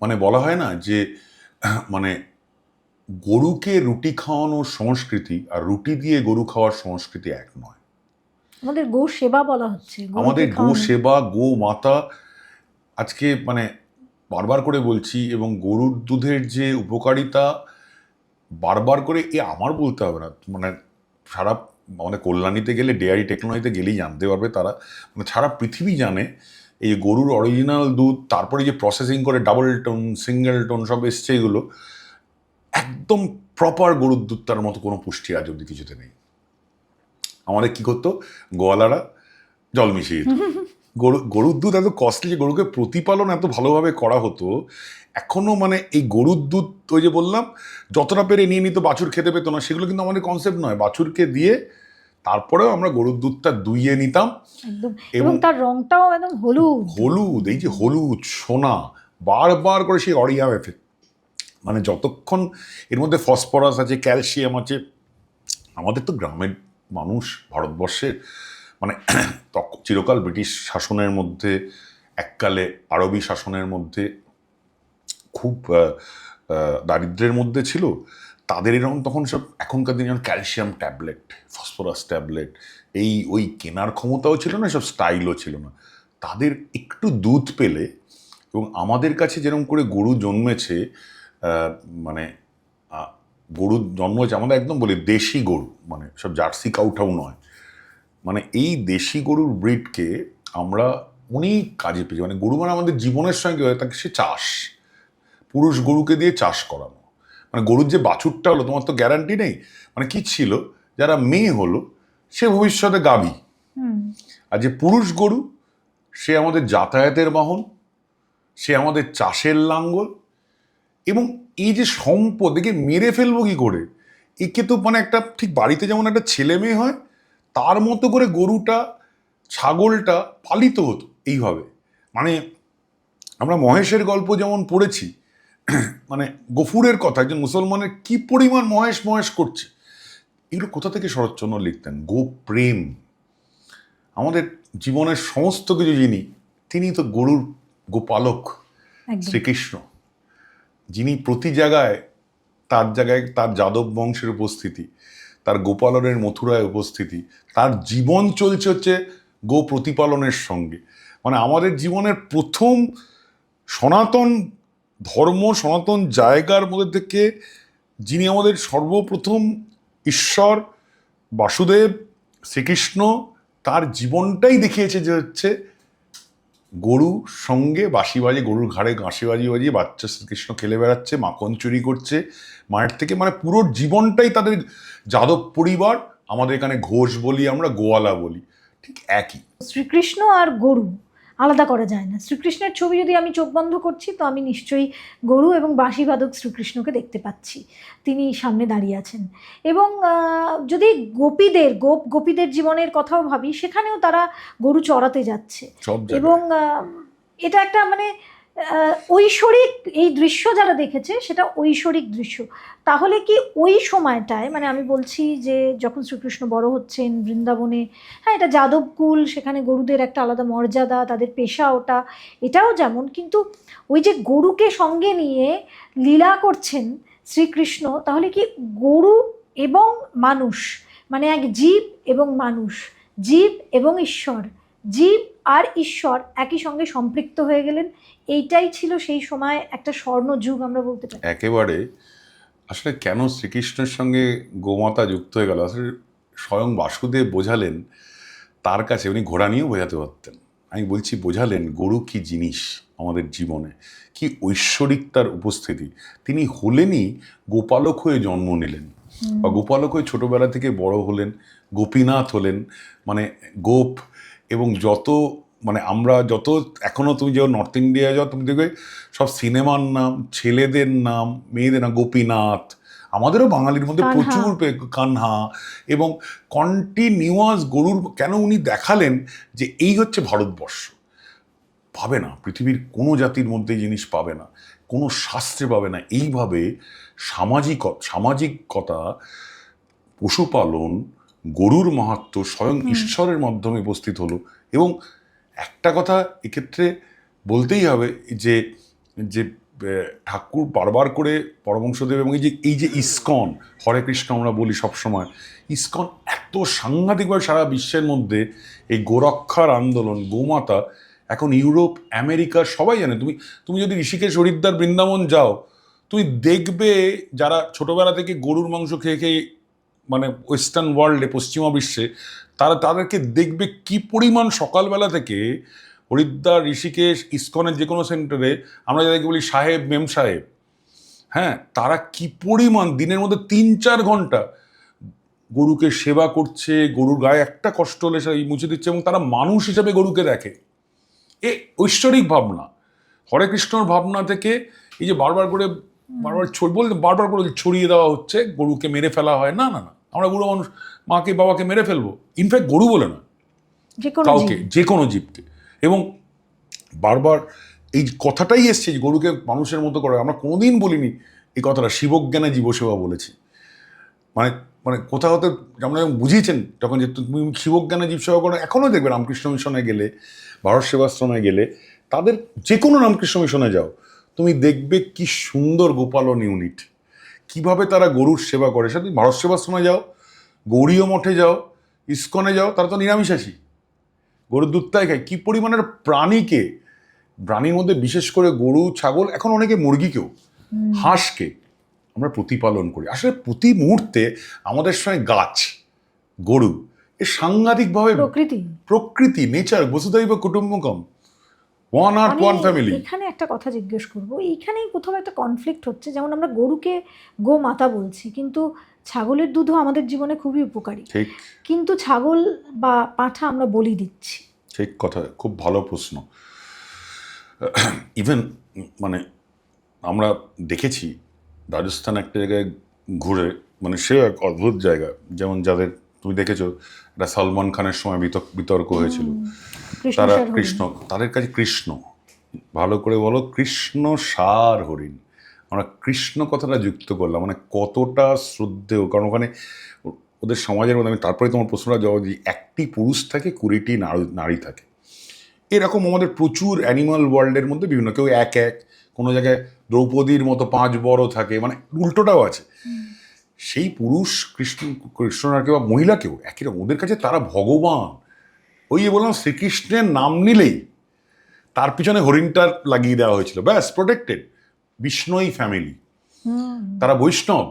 মানে বলা হয় না যে মানে গরুকে রুটি খাওয়ানোর সংস্কৃতি আর রুটি দিয়ে গরু খাওয়ার সংস্কৃতি এক নয়। আমাদের গো সেবা বলা হচ্ছে, আমাদের গো সেবা, গো মাতা, আজকে মানে বারবার করে বলছি। এবং গরুর দুধের যে উপকারিতা বারবার করে, আমার বলতে হবে না, মানে সারা আমাদের কল্যাণীতে গেলে, ডেয়ারি টেকনোলজিতে গেলেই জানতে পারবে তারা, মানে সারা পৃথিবী জানে এই গরুর অরিজিনাল দুধ, তারপরে যে প্রসেসিং করে ডাবল টোন, সিঙ্গেল টোন সব এসছে, এগুলো একদম প্রপার গরুর দুধটার মতো কোনো পুষ্টি আজ অব্দি কিছুতে নেই। আমাদের কি করতো, গোয়ালারা জল মিশিয়ে দিত। গরুর দুধ এত কস্টলি, যে গরুকে প্রতিপালন এত ভালোভাবে করা হতো। এখনো মানে এই গরুর দুধ, ওই যে বললাম, যতটা পেরে নিয়ে নিত, বাছুর খেতে পেতো না, সেগুলো কিন্তু আমাদের কনসেপ্ট নয়। বাছুরকে দিয়ে তারপরেও আমরা গরুর দুধটা দুইয়ে নিতাম। এবং তার রংটাও একদম হলুদ, এই যে হলুদ সোনা, বারবার করে সেই অরিয়াম এফেক্ট। মানে যতক্ষণ এর মধ্যে ফসফরাস আছে, ক্যালসিয়াম আছে। আমাদের তো গ্রামের মানুষ, ভারতবর্ষের, মানে চিরকাল ব্রিটিশ শাসনের মধ্যে, এককালে আরবি শাসনের মধ্যে খুব দারিদ্র্যের মধ্যে ছিল। তাদের এরকম তখন সব, এখনকার দিনে যেমন ক্যালসিয়াম ট্যাবলেট, ফসফরাস ট্যাবলেট, ওই কেনার ক্ষমতাও ছিল না, সব স্টাইলও ছিল না। তাদের একটু দুধ পেলে, এবং আমাদের কাছে যেরকম করে গরু জন্মেছে, মানে গরু জন্ম হয়েছে আমাদের একদম বলি দেশি গরু, মানে সব জার্সি কাউটাও নয়। মানে এই দেশি গরুর ব্রিডকে আমরা অনেক কাজে পেয়েছি। মানে গরু মানে আমাদের জীবনের সঙ্গে হয়, তাকে সে চাষ, পুরুষ গরুকে দিয়ে চাষ করানো, মানে গরুর যে বাছুরটা হলো তোমার তো গ্যারান্টি নেই, মানে কি ছিল, যারা মেয়ে হলো সে ভবিষ্যতে গাভী, আর যে পুরুষ গরু সে আমাদের যাতায়াতের বাহন, সে আমাদের চাষের লাঙ্গল। এবং এই যে সম্পদ, একে মেরে ফেলবো কি করে, একে তো মানে একটা ঠিক বাড়িতে যেমন একটা ছেলে মেয়ে হয় তার মতো করে গরুটা ছাগলটা পালিত হতো এইভাবে। মানে আমরা মহেশের গল্প যেমন পড়েছি, মানে গফুরের কথা, একজন মুসলমানের কি পরিমাণ মহেশ মহেশ করছে, এগুলো কোথা থেকে শরৎচন্দ্র লিখতেন? গো প্রেম। আমাদের জীবনের সমস্ত কিছু যিনি, তিনি তো গরুর গোপালক শ্রীকৃষ্ণ, যিনি প্রতি জায়গায় তার যাদব বংশের উপস্থিতি, তার গোপালনের মথুরায় উপস্থিতি, তার জীবন চলছে হচ্ছে গো প্রতিপালনের সঙ্গে। মানে আমাদের জীবনের প্রথম সনাতন ধর্ম, সনাতন জায়গার মধ্যে থেকে যিনি আমাদের সর্বপ্রথম ঈশ্বর বাসুদেব শ্রীকৃষ্ণ, তার জীবনটাই দেখিয়েছে যে হচ্ছে গরু সঙ্গে বাঁশি বাজে, গরুর ঘাড়ে বাঁশি বাজিয়ে বাচ্চা শ্রীকৃষ্ণ খেলে বেড়াচ্ছে, মাখন চুরি করছে মায়ের থেকে, মানে পুরো জীবনটাই তাদের। যাদব পরিবার, আমাদের এখানে ঘোষ বলি, আমরা গোয়ালা বলি, ঠিক একই। শ্রীকৃষ্ণ আর গরু আলাদা করা যায় না। শ্রীকৃষ্ণের ছবি যদি আমি চোখ বন্ধ করছি তো আমি নিশ্চয়ই গরু এবং বাঁশিবাদক শ্রীকৃষ্ণকে দেখতে পাচ্ছি, তিনি সামনে দাঁড়িয়ে আছেন। এবং যদি গোপীদের জীবনের কথাও ভাবি, সেখানেও তারা গরু চড়াতে যাচ্ছে। এবং এটা একটা মানে ঐশ্বরিক, এই দৃশ্য যারা দেখেছে সেটা ঐশ্বরিক দৃশ্য। তাহলে কি ওই সময়টায়, মানে আমি বলছি যে যখন শ্রীকৃষ্ণ বড় হচ্ছেন বৃন্দাবনে, হ্যাঁ এটা যাদবকুল, সেখানে গরুদের একটা আলাদা মর্যাদা, তাদের পেশা ওটা, এটাও যেমন, কিন্তু ওই যে গরুকে সঙ্গে নিয়ে লীলা করছেন শ্রীকৃষ্ণ, তাহলে কি গরু এবং মানুষ, মানে এক জীব এবং মানুষ, জীব এবং ঈশ্বর, জীব আর ঈশ্বর একই সঙ্গে সম্পৃক্ত হয়ে গেলেন। এইটাই ছিল সেই সময় একটা স্বর্ণ যুগ আমরা বলতে পারি। একেবারে। আসলে কেন শ্রীকৃষ্ণের সঙ্গে গোমাতা যুক্ত হয়ে গেল, আসলে স্বয়ং বাসুদেব বোঝালেন তার কাছে, উনি ঘোড়া নিয়েও বোঝাতে পারতেন, আমি বলছি বোঝালেন গরু কি জিনিস আমাদের জীবনে, কি ঐশ্বরিক তার উপস্থিতি। তিনি হলেনই গোপালক হয়ে জন্ম নিলেন, বা গোপালক হয়ে ছোটবেলা থেকে বড় হলেন, গোপীনাথ হলেন, মানে গোপ। এবং যত মানে আমরা যত এখনো তুমি যে নর্থ ইন্ডিয়া যাও, তুমি দেখবে সব সিনেমার নাম, ছেলেদের নাম, মেয়েদের নাম, গোপীনাথ। আমাদেরও বাঙালির মধ্যে প্রচুর কানহা, এবং কন্টিনিউয়াস গরুর। কেন উনি দেখালেন যে এই হচ্ছে ভারতবর্ষ, পাবে না পৃথিবীর কোনো জাতির মধ্যে জিনিস পাবে না, কোনো শাস্ত্রে পাবে না। এইভাবে সামাজিকতা, পশুপালন, গরুর মাহাত্ম্য স্বয়ং ঈশ্বরের মাধ্যমে উপস্থিত হলো। এবং একটা কথা এক্ষেত্রে বলতেই হবে যে যে ঠাকুর বারবার করে পরমহংসদেব, এবং এই যে ইসকন, হরে কৃষ্ণ আমরা বলি সবসময়, ইসকন এত সাংঘাতিকভাবে সারা বিশ্বের মধ্যে এই গোরক্ষার আন্দোলন, গোমাতা এখন ইউরোপ আমেরিকা সবাই জানে। তুমি যদি ঋষিকেশ, হরিদ্বার, বৃন্দাবন যাও, তুমি দেখবে যারা ছোটবেলা থেকে গরুর মাংস খেয়ে খেয়ে, মানে ওয়েস্টার্ন ওয়ার্ল্ডে, পশ্চিমা বিশ্বে, তাদেরকে দেখবে কি পরিমাণ সকালবেলা থেকে হরিদ্বার, ঋষিকেশ, ইসকনের যে কোনো সেন্টারে আমরা যাদেরকে বলি সাহেব, মেম সাহেব, হ্যাঁ, তারা কি পরিমাণ দিনের মধ্যে 3-4 ঘন্টা গরুকে সেবা করছে, গরুর গায়ে একটা কষ্ট হলে সেই মুছে দিচ্ছে, এবং তারা মানুষ হিসেবে গরুকে দেখে। এ ঐশ্বরিক ভাবনা, হরে কৃষ্ণর ভাবনা থেকে এই যে বারবার করে ছড়িয়ে দেওয়া হচ্ছে, গরুকে মেরে ফেলা হয়, না না না, আমরা বুড়ো মানুষ মাকে বাবাকে মেরে ফেলবো, ইনফ্যাক্ট গরু বলে না, কাউকে, যে কোনো জীবকে। এবং বারবার এই কথাটাই এসছে যে গরুকে মানুষের মতো করে। আমরা কোনোদিন বলিনি এই কথাটা, শিবজ্ঞানে জীবসেবা বলেছি। মানে মানে কোথাও হতে আমরা বুঝিয়েছেন তখন যে তুমি শিবজ্ঞানে জীবসেবা করো। এখনও দেখবে রামকৃষ্ণ মিশনে গেলে, ভারত সেবাশ্রমে গেলে, তাদের যে কোনো রামকৃষ্ণ মিশনে যাও, তুমি দেখবে কি সুন্দর গোপালন ইউনিট, কিভাবে তারা গরুর সেবা করে। সেটা তুমি ভারত সেবাশ্রমে যাও, গৌরীয় মঠে যাও, ইস্কনে যাও, তারা তো নিরামিষাশী, গরুর দুধটাই খায়। কী পরিমাণের প্রাণীর মধ্যে বিশেষ করে গরু, ছাগল, এখন অনেকে মুরগিকেও, হাঁসকে আমরা প্রতিপালন করি। আসলে প্রতি মুহূর্তে আমাদের সঙ্গে গাছ, গরু, এ সাংঘাতিকভাবে প্রকৃতি, নেচার, বসুধৈব কুটুম্বকম, ওয়ান আর্থ আমি ওয়ান ফ্যামিলি। এখানে একটা কথা জিজ্ঞেস করব, এইখানেই কোথাও একটা কনফ্লিক্ট হচ্ছে। যেমন আমরা গরুকে গো মাতা বলছি, কিন্তু ছাগলের দুধও আমাদের জীবনে খুবই উপকারী, ঠিক কিন্তু ছাগল বা পাঁঠা আমরা বলি দিচ্ছি। ঠিক কথা, খুব ভালো প্রশ্ন। ইভেন মানে আমরা দেখেছি রাজস্থান একটা জায়গায় ঘুরে, মানে সেও এক অদ্ভুত জায়গা, যেমন যাদের তুমি দেখেছো একটা সলমান খানের সময় বিতর্ক হয়েছিল, তারা কৃষ্ণসার হরিণ। কৃষ্ণ, তাদের কাছে কৃষ্ণ, ভালো করে বলো, কৃষ্ণ সার হরিণ, আমরা কৃষ্ণ কথাটা যুক্ত করলাম, মানে কতটা শ্রদ্ধেয়, কারণ ওখানে ওদের সমাজের মধ্যে, আমি তারপরে তোমার প্রশ্নটা জবাব দিই, একটি পুরুষ থাকে 20টি নারী থাকে। এরকম আমাদের প্রচুর অ্যানিমাল ওয়ার্ল্ডের মধ্যে বিভিন্ন, কেউ এক কোনো জায়গায় দ্রৌপদীর মতো 5 বড় থাকে, মানে উল্টোটাও আছে। সেই পুরুষ কৃষ্ণনাকে বা মহিলাকেও একই রকম, ওদের কাছে তারা ভগবান। ওই যে বললাম, শ্রীকৃষ্ণের নাম নিলেই তার পিছনে হরিণটা লাগিয়ে দেওয়া হয়েছিল, ব্যাস, প্রোটেক্টেড। বিষ্ণুই ফ্যামিলি, তারা বৈষ্ণব,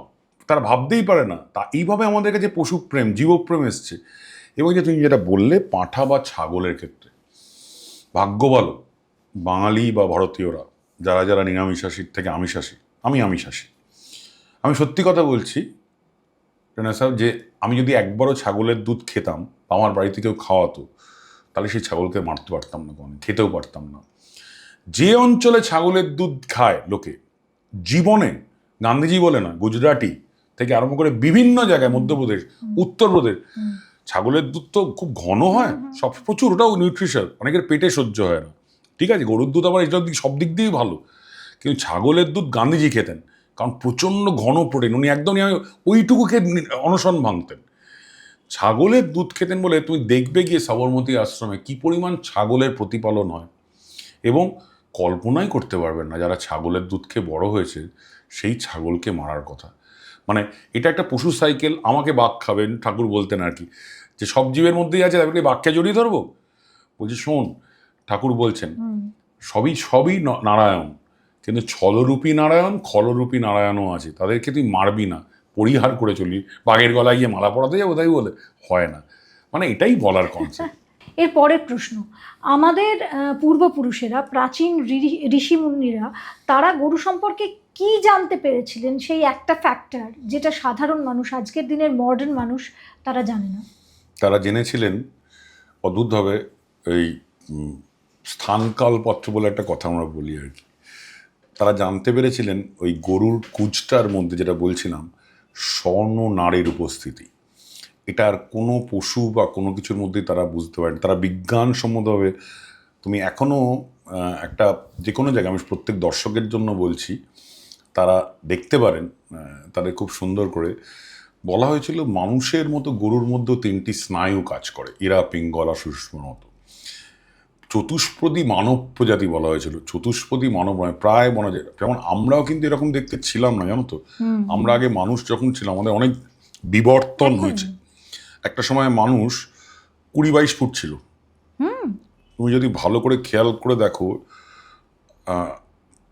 তারা ভাবতেই পারে না। তা এইভাবে আমাদের কাছে পশুপ্রেম, জীবপ্রেম এসছে। এবং যে তুমি যেটা বললে পাঁঠা বা ছাগলের ক্ষেত্রে, ভাগ্য ভালো বাঙালি বা ভারতীয়রা যারা যারা নিরামিষাশীর থেকে আমিষাশী, আমি আমিষাশী, আমি সত্যি কথা বলছি রেনা সাহেব, যে আমি যদি একবারও ছাগলের দুধ খেতাম, আমার বাড়িতে কেউ খাওয়াতো, তাহলে সেই ছাগলকে মারতে পারতাম না, কোনো খেতেও পারতাম না। যে অঞ্চলে ছাগলের দুধ খায় লোকে, জীবনে, গান্ধীজি বলে না, গুজরাটি থেকে আরম্ভ করে বিভিন্ন জায়গায়, মধ্যপ্রদেশ, উত্তরপ্রদেশ, ছাগলের দুধ তো খুব ঘন হয়, সব প্রচুর, ওটাও নিউট্রিশন, অনেকের পেটে সহ্য হয় না। ঠিক আছে, গরুর দুধ আবার এটার দিক সব দিক দিয়েই ভালো, কিন্তু ছাগলের দুধ গান্ধীজি খেতেন, কারণ প্রচণ্ড ঘন প্রোটিন, উনি একদমই ওইটুকু খেয়ে অনশন ভাঙতেন। ছাগলের দুধ খেতেন বলে তুমি দেখবে গিয়ে সবরমতী আশ্রমে কি পরিমাণ ছাগলের প্রতিপালন হয়, এবং কল্পনাই করতে পারবেন না যারা ছাগলের দুধ খেয়ে বড় হয়েছে সেই ছাগলকে মারার কথা। মানে এটা একটা পশু সাইকেল, আমাকে বাঘ খাবেন ঠাকুর বলতেন আর কি, যে সব জীবের মধ্যেই আছে, তাদেরকে বাঘকে জড়িয়ে ধরবো। বলছি শোন, ঠাকুর বলছেন সবই সবই নারায়ণ, কিন্তু ছলরূপী নারায়ণ, খলরূপী নারায়ণও আছে, তাদেরকে তুই মারবি না, পরিহার করে চলি। বাঘের গলায় গিয়ে মালা পরাতে যাবো তাই বলে হয় না, মানে এটাই বলার কনসেপ্ট। এর পরের প্রশ্ন, আমাদের পূর্বপুরুষেরা, প্রাচীন ঋষিমুনিরা, তারা গরু সম্পর্কে কি জানতে পেরেছিলেন, সেই একটা ফ্যাক্টর যেটা সাধারণ মানুষ, আজকের দিনের মডার্ন মানুষ, তারা জানে না। তারা জেনেছিলেন অদ্ভুতভাবে, এই স্থানকালপত্র বলে একটা কথা আমরা বলি আর কি, তারা জানতে পেরেছিলেন ওই গরুর কুচটার মধ্যে, যেটা বলছিলাম, স্বর্ণ নারীর উপস্থিতি। এটা আর কোনো পশু বা কোনো কিছুর মধ্যেই তারা বুঝতে পারেন। তারা বিজ্ঞানসম্মতভাবে, তুমি এখনও একটা যে কোনো জায়গায়, আমি প্রত্যেক দর্শকের জন্য বলছি, তারা দেখতে পারেন, তাদের খুব সুন্দর করে বলা হয়েছিল, মানুষের মতো গরুর মধ্যেও 3টি স্নায়ু কাজ করে, ইরা, পিঙ্গলা, সুষুম্নার মতো। চতুষ্পদী মানব প্রজাতি বলা হয়েছিল, চতুষ্পদী মানব নয়, প্রায় বলা যায়, যেমন আমরাও কিন্তু এরকম দেখতে ছিলাম না, জানো তো। আমরা আগে মানুষ যখন ছিলাম, আমাদের অনেক বিবর্তন হয়েছে। একটা সময় মানুষ 20-22 ফুট ছিল। তুমি যদি ভালো করে খেয়াল করে দেখো,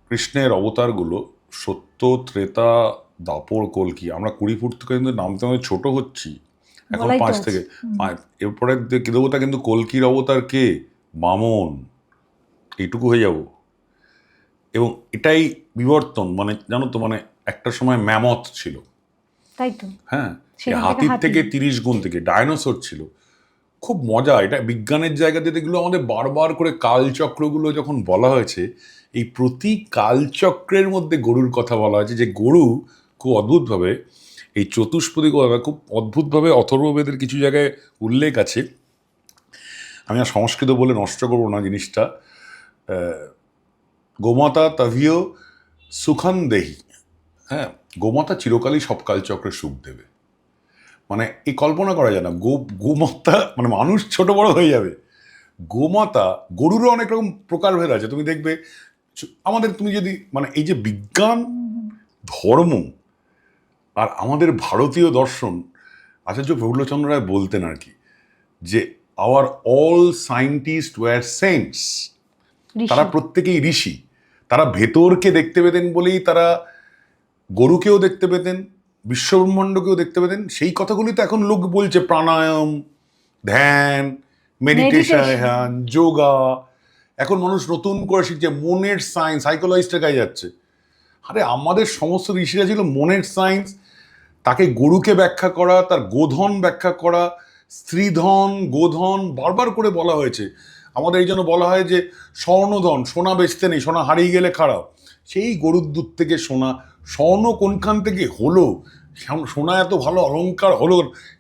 কৃষ্ণের অবতারগুলো সত্য, ত্রেতা, দাপর, কল্কি, আমরা 20 ফুট থেকে কিন্তু নামতে নামতে ছোট হচ্ছি এখন, বলাই তো 5 আছে। থেকে। এরপরে দেবতা কিন্তু কল্কির অবতার কে, বামন, এইটুকু হয়ে যাব। এবং এটাই বিবর্তন, মানে জানো তো, মানে একটা সময় ম্যামথ ছিল, তাই তো, হ্যাঁ, সেখান থেকে হাতির হাতি। থেকে 30 গুণ থেকে ডায়নোসর ছিল। খুব মজা, এটা বিজ্ঞানের জায়গা দিয়ে এগুলো আমাদের বারবার করে কালচক্রগুলো যখন বলা হয়েছে, এই প্রতি কালচক্রের মধ্যে গরুর কথা বলা হয়েছে, যে গরু খুব অদ্ভুতভাবে এই চতুষ্পদী কথা, খুব অদ্ভুতভাবে অথর্ববেদের কিছু জায়গায় উল্লেখ আছে। আমি আর সংস্কৃত বলে নষ্ট করবো না জিনিসটা। গোমাতা তাভিও সুখান দেহি, হ্যাঁ, গোমাতা চিরকালই সব কালচক্রের সুখ দেবে। মানে এই কল্পনা করা যায় না, গোমাতা মানে মানুষ ছোট বড় হয়ে যাবে, গোমাতা, গরুরও অনেক রকম প্রকারভেদ আছে, তুমি দেখবে আমাদের, তুমি যদি মানে এই যে বিজ্ঞান, ধর্ম আর আমাদের ভারতীয় দর্শন, আচার্য প্রফুল্লচন্দ্র রায় বলতেন আর কি, যে our all scientist were saints, তারা প্রত্যেকেই ঋষি, তারা ভেতরকে দেখতে পেতেন বলেই তারা গরুকেও দেখতে পেতেন, বিশ্বব্রহ্মাণ্ডকেও দেখতে পেতেন। সেই কথাগুলি তো এখন লোক বলছে, প্রাণায়াম, ধ্যান, মেডিটেশন, যোগা, এখন মানুষ নতুন করে শিখছে মনের সায়েন্স, সাইকোলজিস্টের কাছে যাচ্ছে। আরে আমাদের সমস্ত ঋষিরা ছিল মনের সায়েন্স, তাকে গরুকে ব্যাখ্যা করা, তার গোধন ব্যাখ্যা করা, স্ত্রীধন গোধন বারবার করে বলা হয়েছে। আমাদের এই জন্য বলা হয় যে স্বর্ণধন, সোনা বেচতে নেই, সোনা হারিয়ে গেলে খারাপ। সেই গরুর দুধ থেকে সোনা, স্বর্ণ কোনখান থেকে হলো, সোনা এত ভালো অলংকার হলো,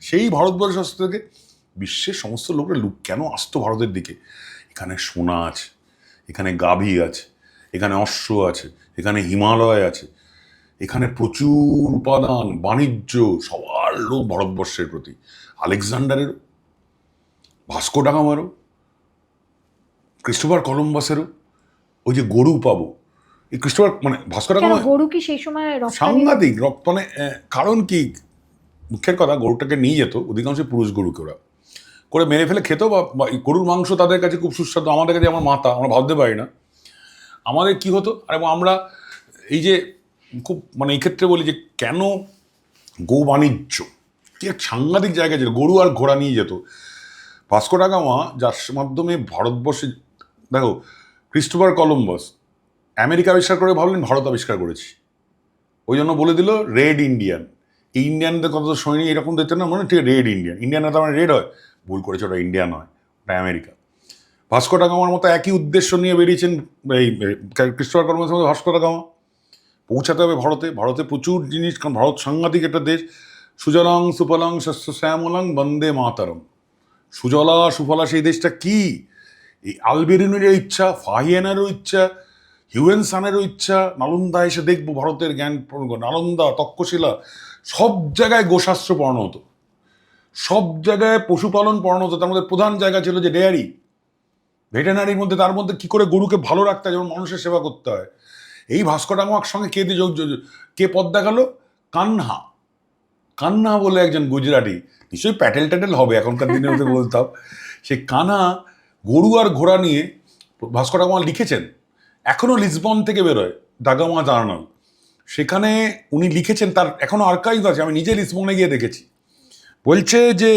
সেই ভারতবর্ষ থেকে বিশ্বের সমস্ত লোকরা কেন আসতো ভারতের দিকে? এখানে সোনা আছে, এখানে গাভী আছে, এখানে অশ্ব আছে, এখানে হিমালয় আছে, এখানে প্রচুর উপাদান, বাণিজ্য, সবার লোক ভারতবর্ষের প্রতি। আলেকজান্ডারেরও, ভাস্কো ডা গামারও, ক্রিস্টোফার কলম্বাসেরও। ওই যে গরু পাবো, এই ক্রিস্টোফার মানে ভাস্কো ডা গামা গরু কি সেই সময় সাংঘাতিক মানে কারণ কি, মুখ্যের কথা, গরুটাকে নিয়ে যেত অধিকাংশ পুরুষ গরুকে ওরা করে মেরে ফেলে খেত, বা গরুর মাংস তাদের কাছে খুব সুস্বাদু, আমাদের কাছে আমার মাথা, আমরা ভাবতে পারি না আমাদের কি হতো। আর এবং আমরা এই যে খুব মানে এই ক্ষেত্রে বলি যে কেন গো বাণিজ্য কি এক সাংঘাতিক জায়গা ছিল, গরু আর ঘোড়া নিয়ে যেত। ভাস্কো ডা গামা যার মাধ্যমে ভারতবর্ষে, দেখো ক্রিস্টোফার কলম্বাস আমেরিকা আবিষ্কার করে ভাবলেন ভারত আবিষ্কার করেছি, ওই জন্য বলে দিল রেড ইন্ডিয়ান। এই ইন্ডিয়ানদের কত সৈনিক এরকম দেখতে না, মনে ঠিক রেড ইন্ডিয়ান, ইন্ডিয়ান তো মানে রেড হয়, ভুল করেছে, ওটা ইন্ডিয়া নয়, ওটা আমেরিকা। ভাস্কো ডা গামার মতো একই উদ্দেশ্য নিয়ে বেরিয়েছেন এই ক্রিস্টোফার কলম্বাসের মতো ভাস্কো ডা গামা, পৌঁছাতে হবে ভারতে। ভারতে প্রচুর জিনিস, কারণ ভারত সাংঘাতিক একটা দেশ। সুজলাং সুফলাং শস্য শ্যামলাং বন্দে মাতরম। সুজলা সুফলা সেই দেশটা কি? এই আলবেরিনেরও ইচ্ছা, ফাহিয়ানেরও ইচ্ছা, হিউয়েনসানেরও ইচ্ছা, নালন্দা এসে দেখবো ভারতের জ্ঞান, নালন্দা, তক্ষশিলা, সব জায়গায় গোশাস্ত্র পড়ানো হতো, সব জায়গায় পশুপালন পড়ানো হতো। তার মধ্যে প্রধান জায়গা ছিল যে ডেয়ারি, ভেটেনারির মধ্যে, তার মধ্যে কি করে গরুকে ভালো রাখতে হয়, যেমন মানুষের সেবা করতে হয়। এই ভাস্কো ডা গামার সঙ্গে কে পথ দেখালো? কান্হা। কান্হা বলে একজন গুজরাটি, নিশ্চয়ই প্যাটেল ট্যাটেল হবে এখনকার দিনের মধ্যে বলতাম। সে কান্হা গরু আর ঘোড়া নিয়ে ভাস্কো ডা গামা লিখেছেন, এখনো লিসবন থেকে বেরোয় ডা গামা জার্নাল, সেখানে উনি লিখেছেন, তার এখনো আর্কাইভ আছে, আমি নিজে লিসবনে গিয়ে দেখেছি। বলছে যে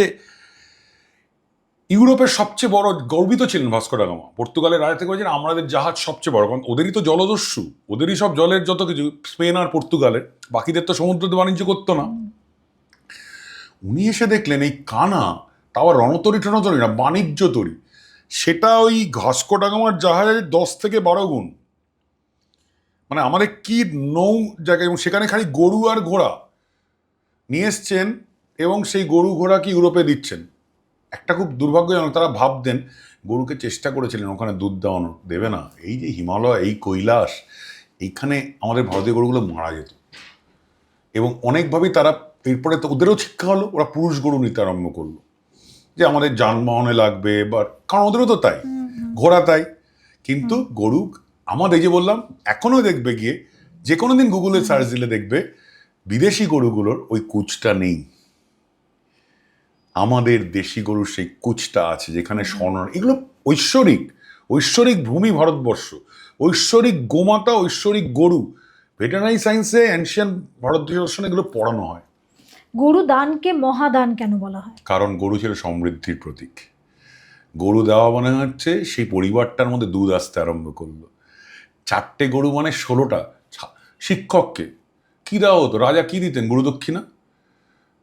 ইউরোপের সবচেয়ে বড়, গর্বিত ছিলেন ভাস্কো ডা গামা, পর্তুগালের রাজা থেকে বলছেন আমাদের জাহাজ সবচেয়ে বড়, কারণ ওদেরই তো জলদস্যু, ওদেরই সব জলের যত কিছু, স্পেন আর পর্তুগালের, বাকিদের তো সমুদ্রতে বাণিজ্য করতো না। উনি এসে দেখলেন এই কানা, তাও রণতরী টনতরী না, বাণিজ্য তরী, সেটা ওই ভাস্কো ডা গামার জাহাজের 10 থেকে 12 গুণ। মানে আমাদের কি নৌ জায়গায়, এবং সেখানে খালি গরু আর ঘোড়া নিয়ে এসছেন, এবং সেই গরু ঘোড়া কি ইউরোপে দিচ্ছেন। একটা খুব দুর্ভাগ্যজনক, তারা ভাবতেন গরুকে চেষ্টা করেছিলেন ওখানে দুধ দেওয়ানো, দেবে না, এই যে হিমালয়, এই কৈলাস, এইখানে আমাদের ভারতীয় গরুগুলো মারা যেত। এবং অনেকভাবেই তারা এরপরে তো ওদেরও শিক্ষা হলো, ওরা পুরুষ গরু নিতে আরম্ভ করলো, যে আমাদের যানবাহনে লাগবে, বা কারণ ওদেরও তো তাই, ঘোড়া তাই। কিন্তু গরু আমাদের, যে বললাম, এখনো দেখবে গিয়ে, যে কোনো দিন গুগলে সার্চ দিলে দেখবে বিদেশি গরুগুলোর ওই কুচটা নেই, আমাদের দেশি গরুর সেই কুচটা আছে, যেখানে স্বর্ণ, এগুলো ঐশ্বরিক, ঐশ্বরিক ভূমি ভারতবর্ষ, ঐশ্বরিক গোমাতা, ঐশ্বরিক গরু। ভেটেরিনারি সায়েন্সে অ্যানশিয়ান ভারতীয় দর্শনে এগুলো পড়ানো হয়। গরু দানকে মহাদান কেন বলা হয়? কারণ গরু ছিল সমৃদ্ধির প্রতীক। গরু দেওয়া মানে হচ্ছে সেই পরিবারটার মধ্যে দুধ আসতে আরম্ভ করলো। 4টে গরু মানে 16টা। শিক্ষককে কি দেওয়া হতো? রাজা কি দিতেন? গুরু দক্ষিণা,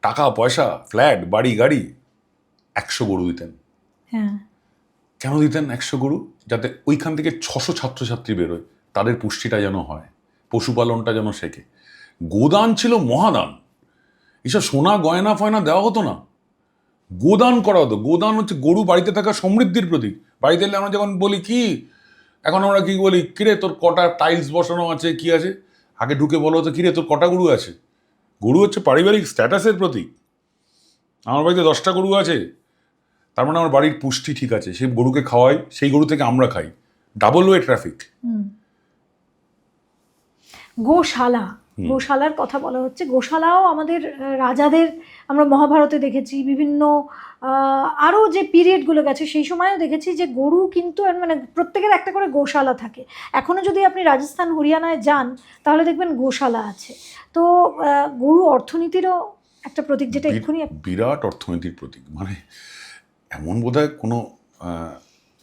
টাকা পয়সা, ফ্ল্যাট, বাড়ি, গাড়ি। 100 গরু দিতেন। হ্যাঁ, কেন দিতেন 100 গরু? যাতে ওইখান থেকে 600 ছাত্রছাত্রী বেরোয়, তাদের পুষ্টিটা যেন হয়, পশুপালনটা যেন শেখে। গোদান ছিল মহাদান। এসব সোনা গয়না ফয়না দেওয়া হতো না, গোদান করা হতো। গোদান হচ্ছে গরু বাড়িতে থাকা সমৃদ্ধির প্রতীক। বাড়িতে এলে আমরা যখন বলি কি, এখন আমরা কি বলি, কিরে তোর কটা টাইলস বসানো আছে, কি আছে? আগে ঢুকে বলো তো, কিরে তোর কটা গরু আছে? গরু হচ্ছে পারিবারিক স্ট্যাটাসের প্রতীক। আমার বাড়িতে 10টা গরু আছে, তার মানে আমার বাড়ির পুষ্টি ঠিক আছে, সেই গরুকে খাওয়াই, সেই গরু থেকে আমরা খাই। Double way traffic. গোশালা, গোশালার কথা বলা হচ্ছে। গোশালাও আমাদের রাজাদের, আমরা মহাভারতে দেখেছি, বিভিন্ন আরও যে পিরিয়ডগুলো গেছে সেই সময়ও দেখেছি যে গরু কিন্তু মানে প্রত্যেকের একটা করে গোশালা থাকে। এখনও যদি আপনি রাজস্থান হরিয়ানায় যান তাহলে দেখবেন গোশালা আছে। তো গরু অর্থনীতিরও একটা প্রতীক, যেটা এক্ষুনি বিরাট অর্থনীতির প্রতীক। মানে এমন বোধহয় কোনো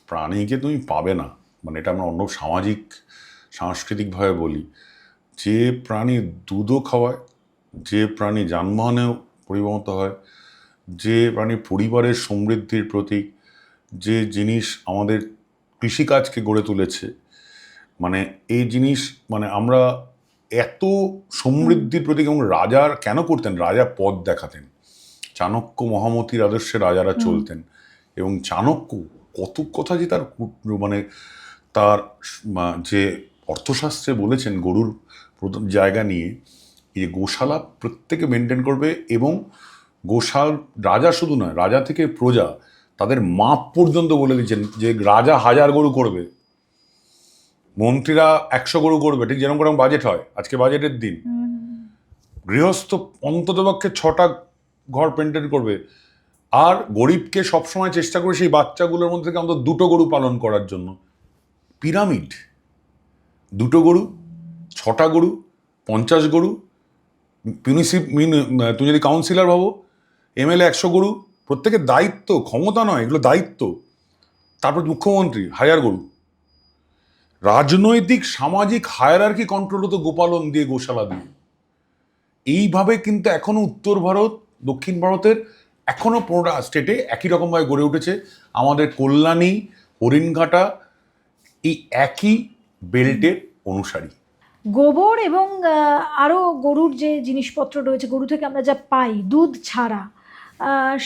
প্রাণীকে তুমি পাবে না মানে এটা আমরা অন্য সামাজিক সাংস্কৃতিকভাবে বলি, যে প্রাণী দুধও খাওয়ায়, যে প্রাণী যানবাহনেও পরিবহত হয়, যে প্রাণী পরিবারের সমৃদ্ধির প্রতীক, যে জিনিস আমাদের কৃষিকাজকে গড়ে তুলেছে, মানে এই জিনিস, মানে আমরা এত সমৃদ্ধির প্রতীক। এবং রাজার কেন করতেন? রাজা পথ দেখাতেন, চাণক্য মহামতির আদর্শে রাজারা চলতেন। এবং চাণক্য কত কথা যে তার মানে তার যে অর্থশাস্ত্রে বলেছেন গরুর জায়গা নিয়ে, এই যে গোশালা প্রত্যেকে মেনটেন করবে, এবং গোশাল রাজা শুধু নয়, রাজা থেকে প্রজা তাদের মাপ পর্যন্ত বলে দিচ্ছেন যে রাজা 1000 গরু করবে, মন্ত্রীরা 100 গরু করবে, ঠিক যেরকম করে বাজেট হয়। আজকে বাজেটের দিন, গৃহস্থ অন্ততপক্ষে 6টা ঘর পেন্টেন করবে, আর গরিবকে সবসময় চেষ্টা করে সেই বাচ্চাগুলোর মধ্যে থেকে অন্তত 2টো গরু পালন করার জন্য। পিরামিড, 2টো গরু, 6টা গরু, 50 গরু, তুমি যদি কাউন্সিলর ভাবো, এমএলএ 100 গরু, প্রত্যেকের দায়িত্ব, ক্ষমতা নয়, এগুলো দায়িত্ব। তারপর মুখ্যমন্ত্রী 1000 গরু। রাজনৈতিক সামাজিক হায়ারার্কি কন্ট্রোল হতো গোপালন দিয়ে, গোশালা দিয়ে। এইভাবে কিন্তু এখনো উত্তর ভারত, দক্ষিণ ভারতের এখনো 15টা স্টেটে একই রকমভাবে গড়ে উঠেছে। আমাদের কল্যাণী, হরিণঘাটা এই একই বেল্টের অনুসারী। গোবর এবং আরও গরুর যে জিনিসপত্র রয়েছে, গরু থেকে আমরা যা পাই দুধ ছাড়া,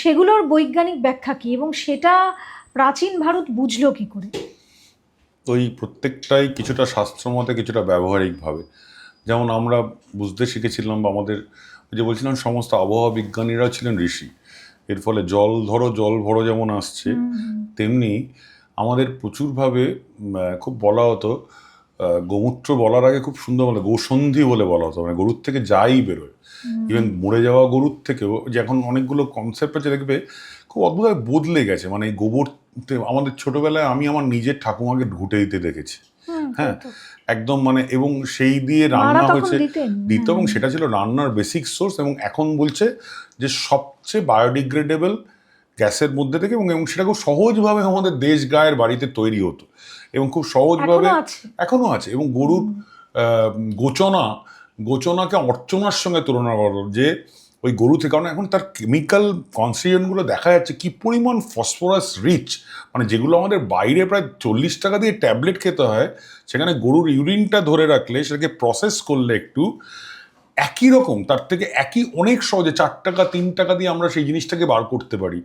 সেগুলোর বৈজ্ঞানিক ব্যাখ্যা কী, এবং সেটা প্রাচীন ভারত বুঝলো কী করে? ওই প্রত্যেকটাই কিছুটা শাস্ত্রমতে, কিছুটা ব্যবহারিকভাবে। যেমন আমরা বুঝতে শিখেছিলাম, বা আমাদের ওই যে বলছিলাম সমস্ত আবহাওয়া বিজ্ঞানীরা ছিলেন ঋষি। এর ফলে জল ধরো জল ভরো যেমন আসছে, তেমনি আমাদের প্রচুরভাবে খুব বলা হতো, গোমূত্র বলার আগে খুব সুন্দর বলে গোসন্ধি বলে বলা হতো, মানে গরুর থেকে যাই বেরোয়। ইভেন মরে যাওয়া গরুর থেকেও যে এখন অনেকগুলো কনসেপ্ট আছে, দেখবে খুব অদ্ভুতভাবে বদলে গেছে। মানে এই গোবর আমাদের ছোটবেলায় আমি আমার নিজের ঠাকুমাকে ঢুটে দিতে দেখেছি, হ্যাঁ, একদম মানে, এবং সেই দিয়ে রান্না হয়েছে দিত, এবং সেটা ছিল রান্নার বেসিক সোর্স। এবং এখন বলছে যে সবচেয়ে বায়োডিগ্রেডেবল গ্যাসের মধ্যে থেকে, এবং সেটা খুব সহজভাবে আমাদের দেশ গায়ের বাড়িতে তৈরি হতো, এবং খুব সহজভাবে এখনো আছে। এবং গরুর গোচনাকে অর্চনার সঙ্গে তুলনা করা, যে ওই গরু থেকে, কারণ এখন তার কেমিক্যাল কনস্টিটিউয়েন্টগুলো দেখা যাচ্ছে কি পরিমাণ ফসফরাস রিচ, মানে যেগুলো আমাদের বাইরে প্রায় 40 টাকা দিয়ে ট্যাবলেট খেতে হয়, সেখানে গরুর ইউরিনটা ধরে রাখলে, সেটাকে প্রসেস করলে একটু একই রকম, তার থেকে একই অনেক সহজে 4 টাকা 3 টাকা দিয়ে আমরা সেই জিনিসটাকে বার করতে পারি।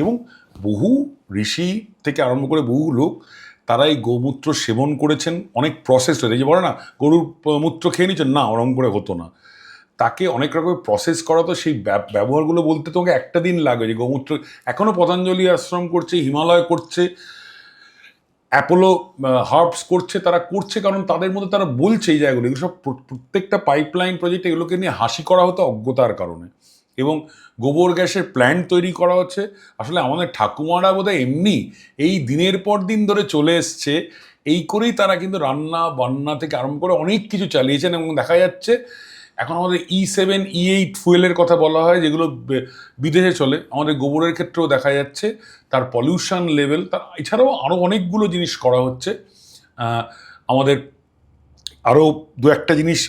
এবং বহু ঋষি থেকে আরম্ভ করে বহু লোক, তারা এই গোমূত্র সেবন করেছেন। অনেক প্রসেস হয়েছে, যে বলে না গরুর মূত্র খেয়ে নিচ্ছেন, না ওরকম করে হতো না, তাকে অনেক রকমের প্রসেস করা। তো সেই ব্যবহারগুলো বলতে তোমাকে একটা দিন লাগবে। যে গোমূত্র এখনো পতঞ্জলি আশ্রম করছে, হিমালয় করছে, অ্যাপোলো হার্বস করছে, তারা করছে কারণ তাদের মধ্যে তারা বলছে এই জায়গাগুলো, এগুলো সব প্রত্যেকটা পাইপলাইন প্রজেক্ট, এগুলোকে নিয়ে হাসি করা হতো অজ্ঞতার কারণে। এবং গোবর গ্যাসের প্ল্যান্ট তৈরি করা হচ্ছে। আসলে আমাদের ঠাকুমারা বোধহয় এমনি এই দিনের পর দিন ধরে চলে এসছে, এই করেই তারা কিন্তু রান্না বান্না থেকে আরম্ভ করে অনেক কিছু চালিয়েছেন। এবং দেখা যাচ্ছে এখন আমাদের E7 E8 ফুয়েলের কথা বলা হয়, যেগুলো বিদেশে চলে, আমাদের গোবরের ক্ষেত্রেও দেখা যাচ্ছে তার পলিউশন লেভেল। তার এছাড়াও আরও অনেকগুলো জিনিস করা হচ্ছে। আমাদের আরও দু একটা জিনিস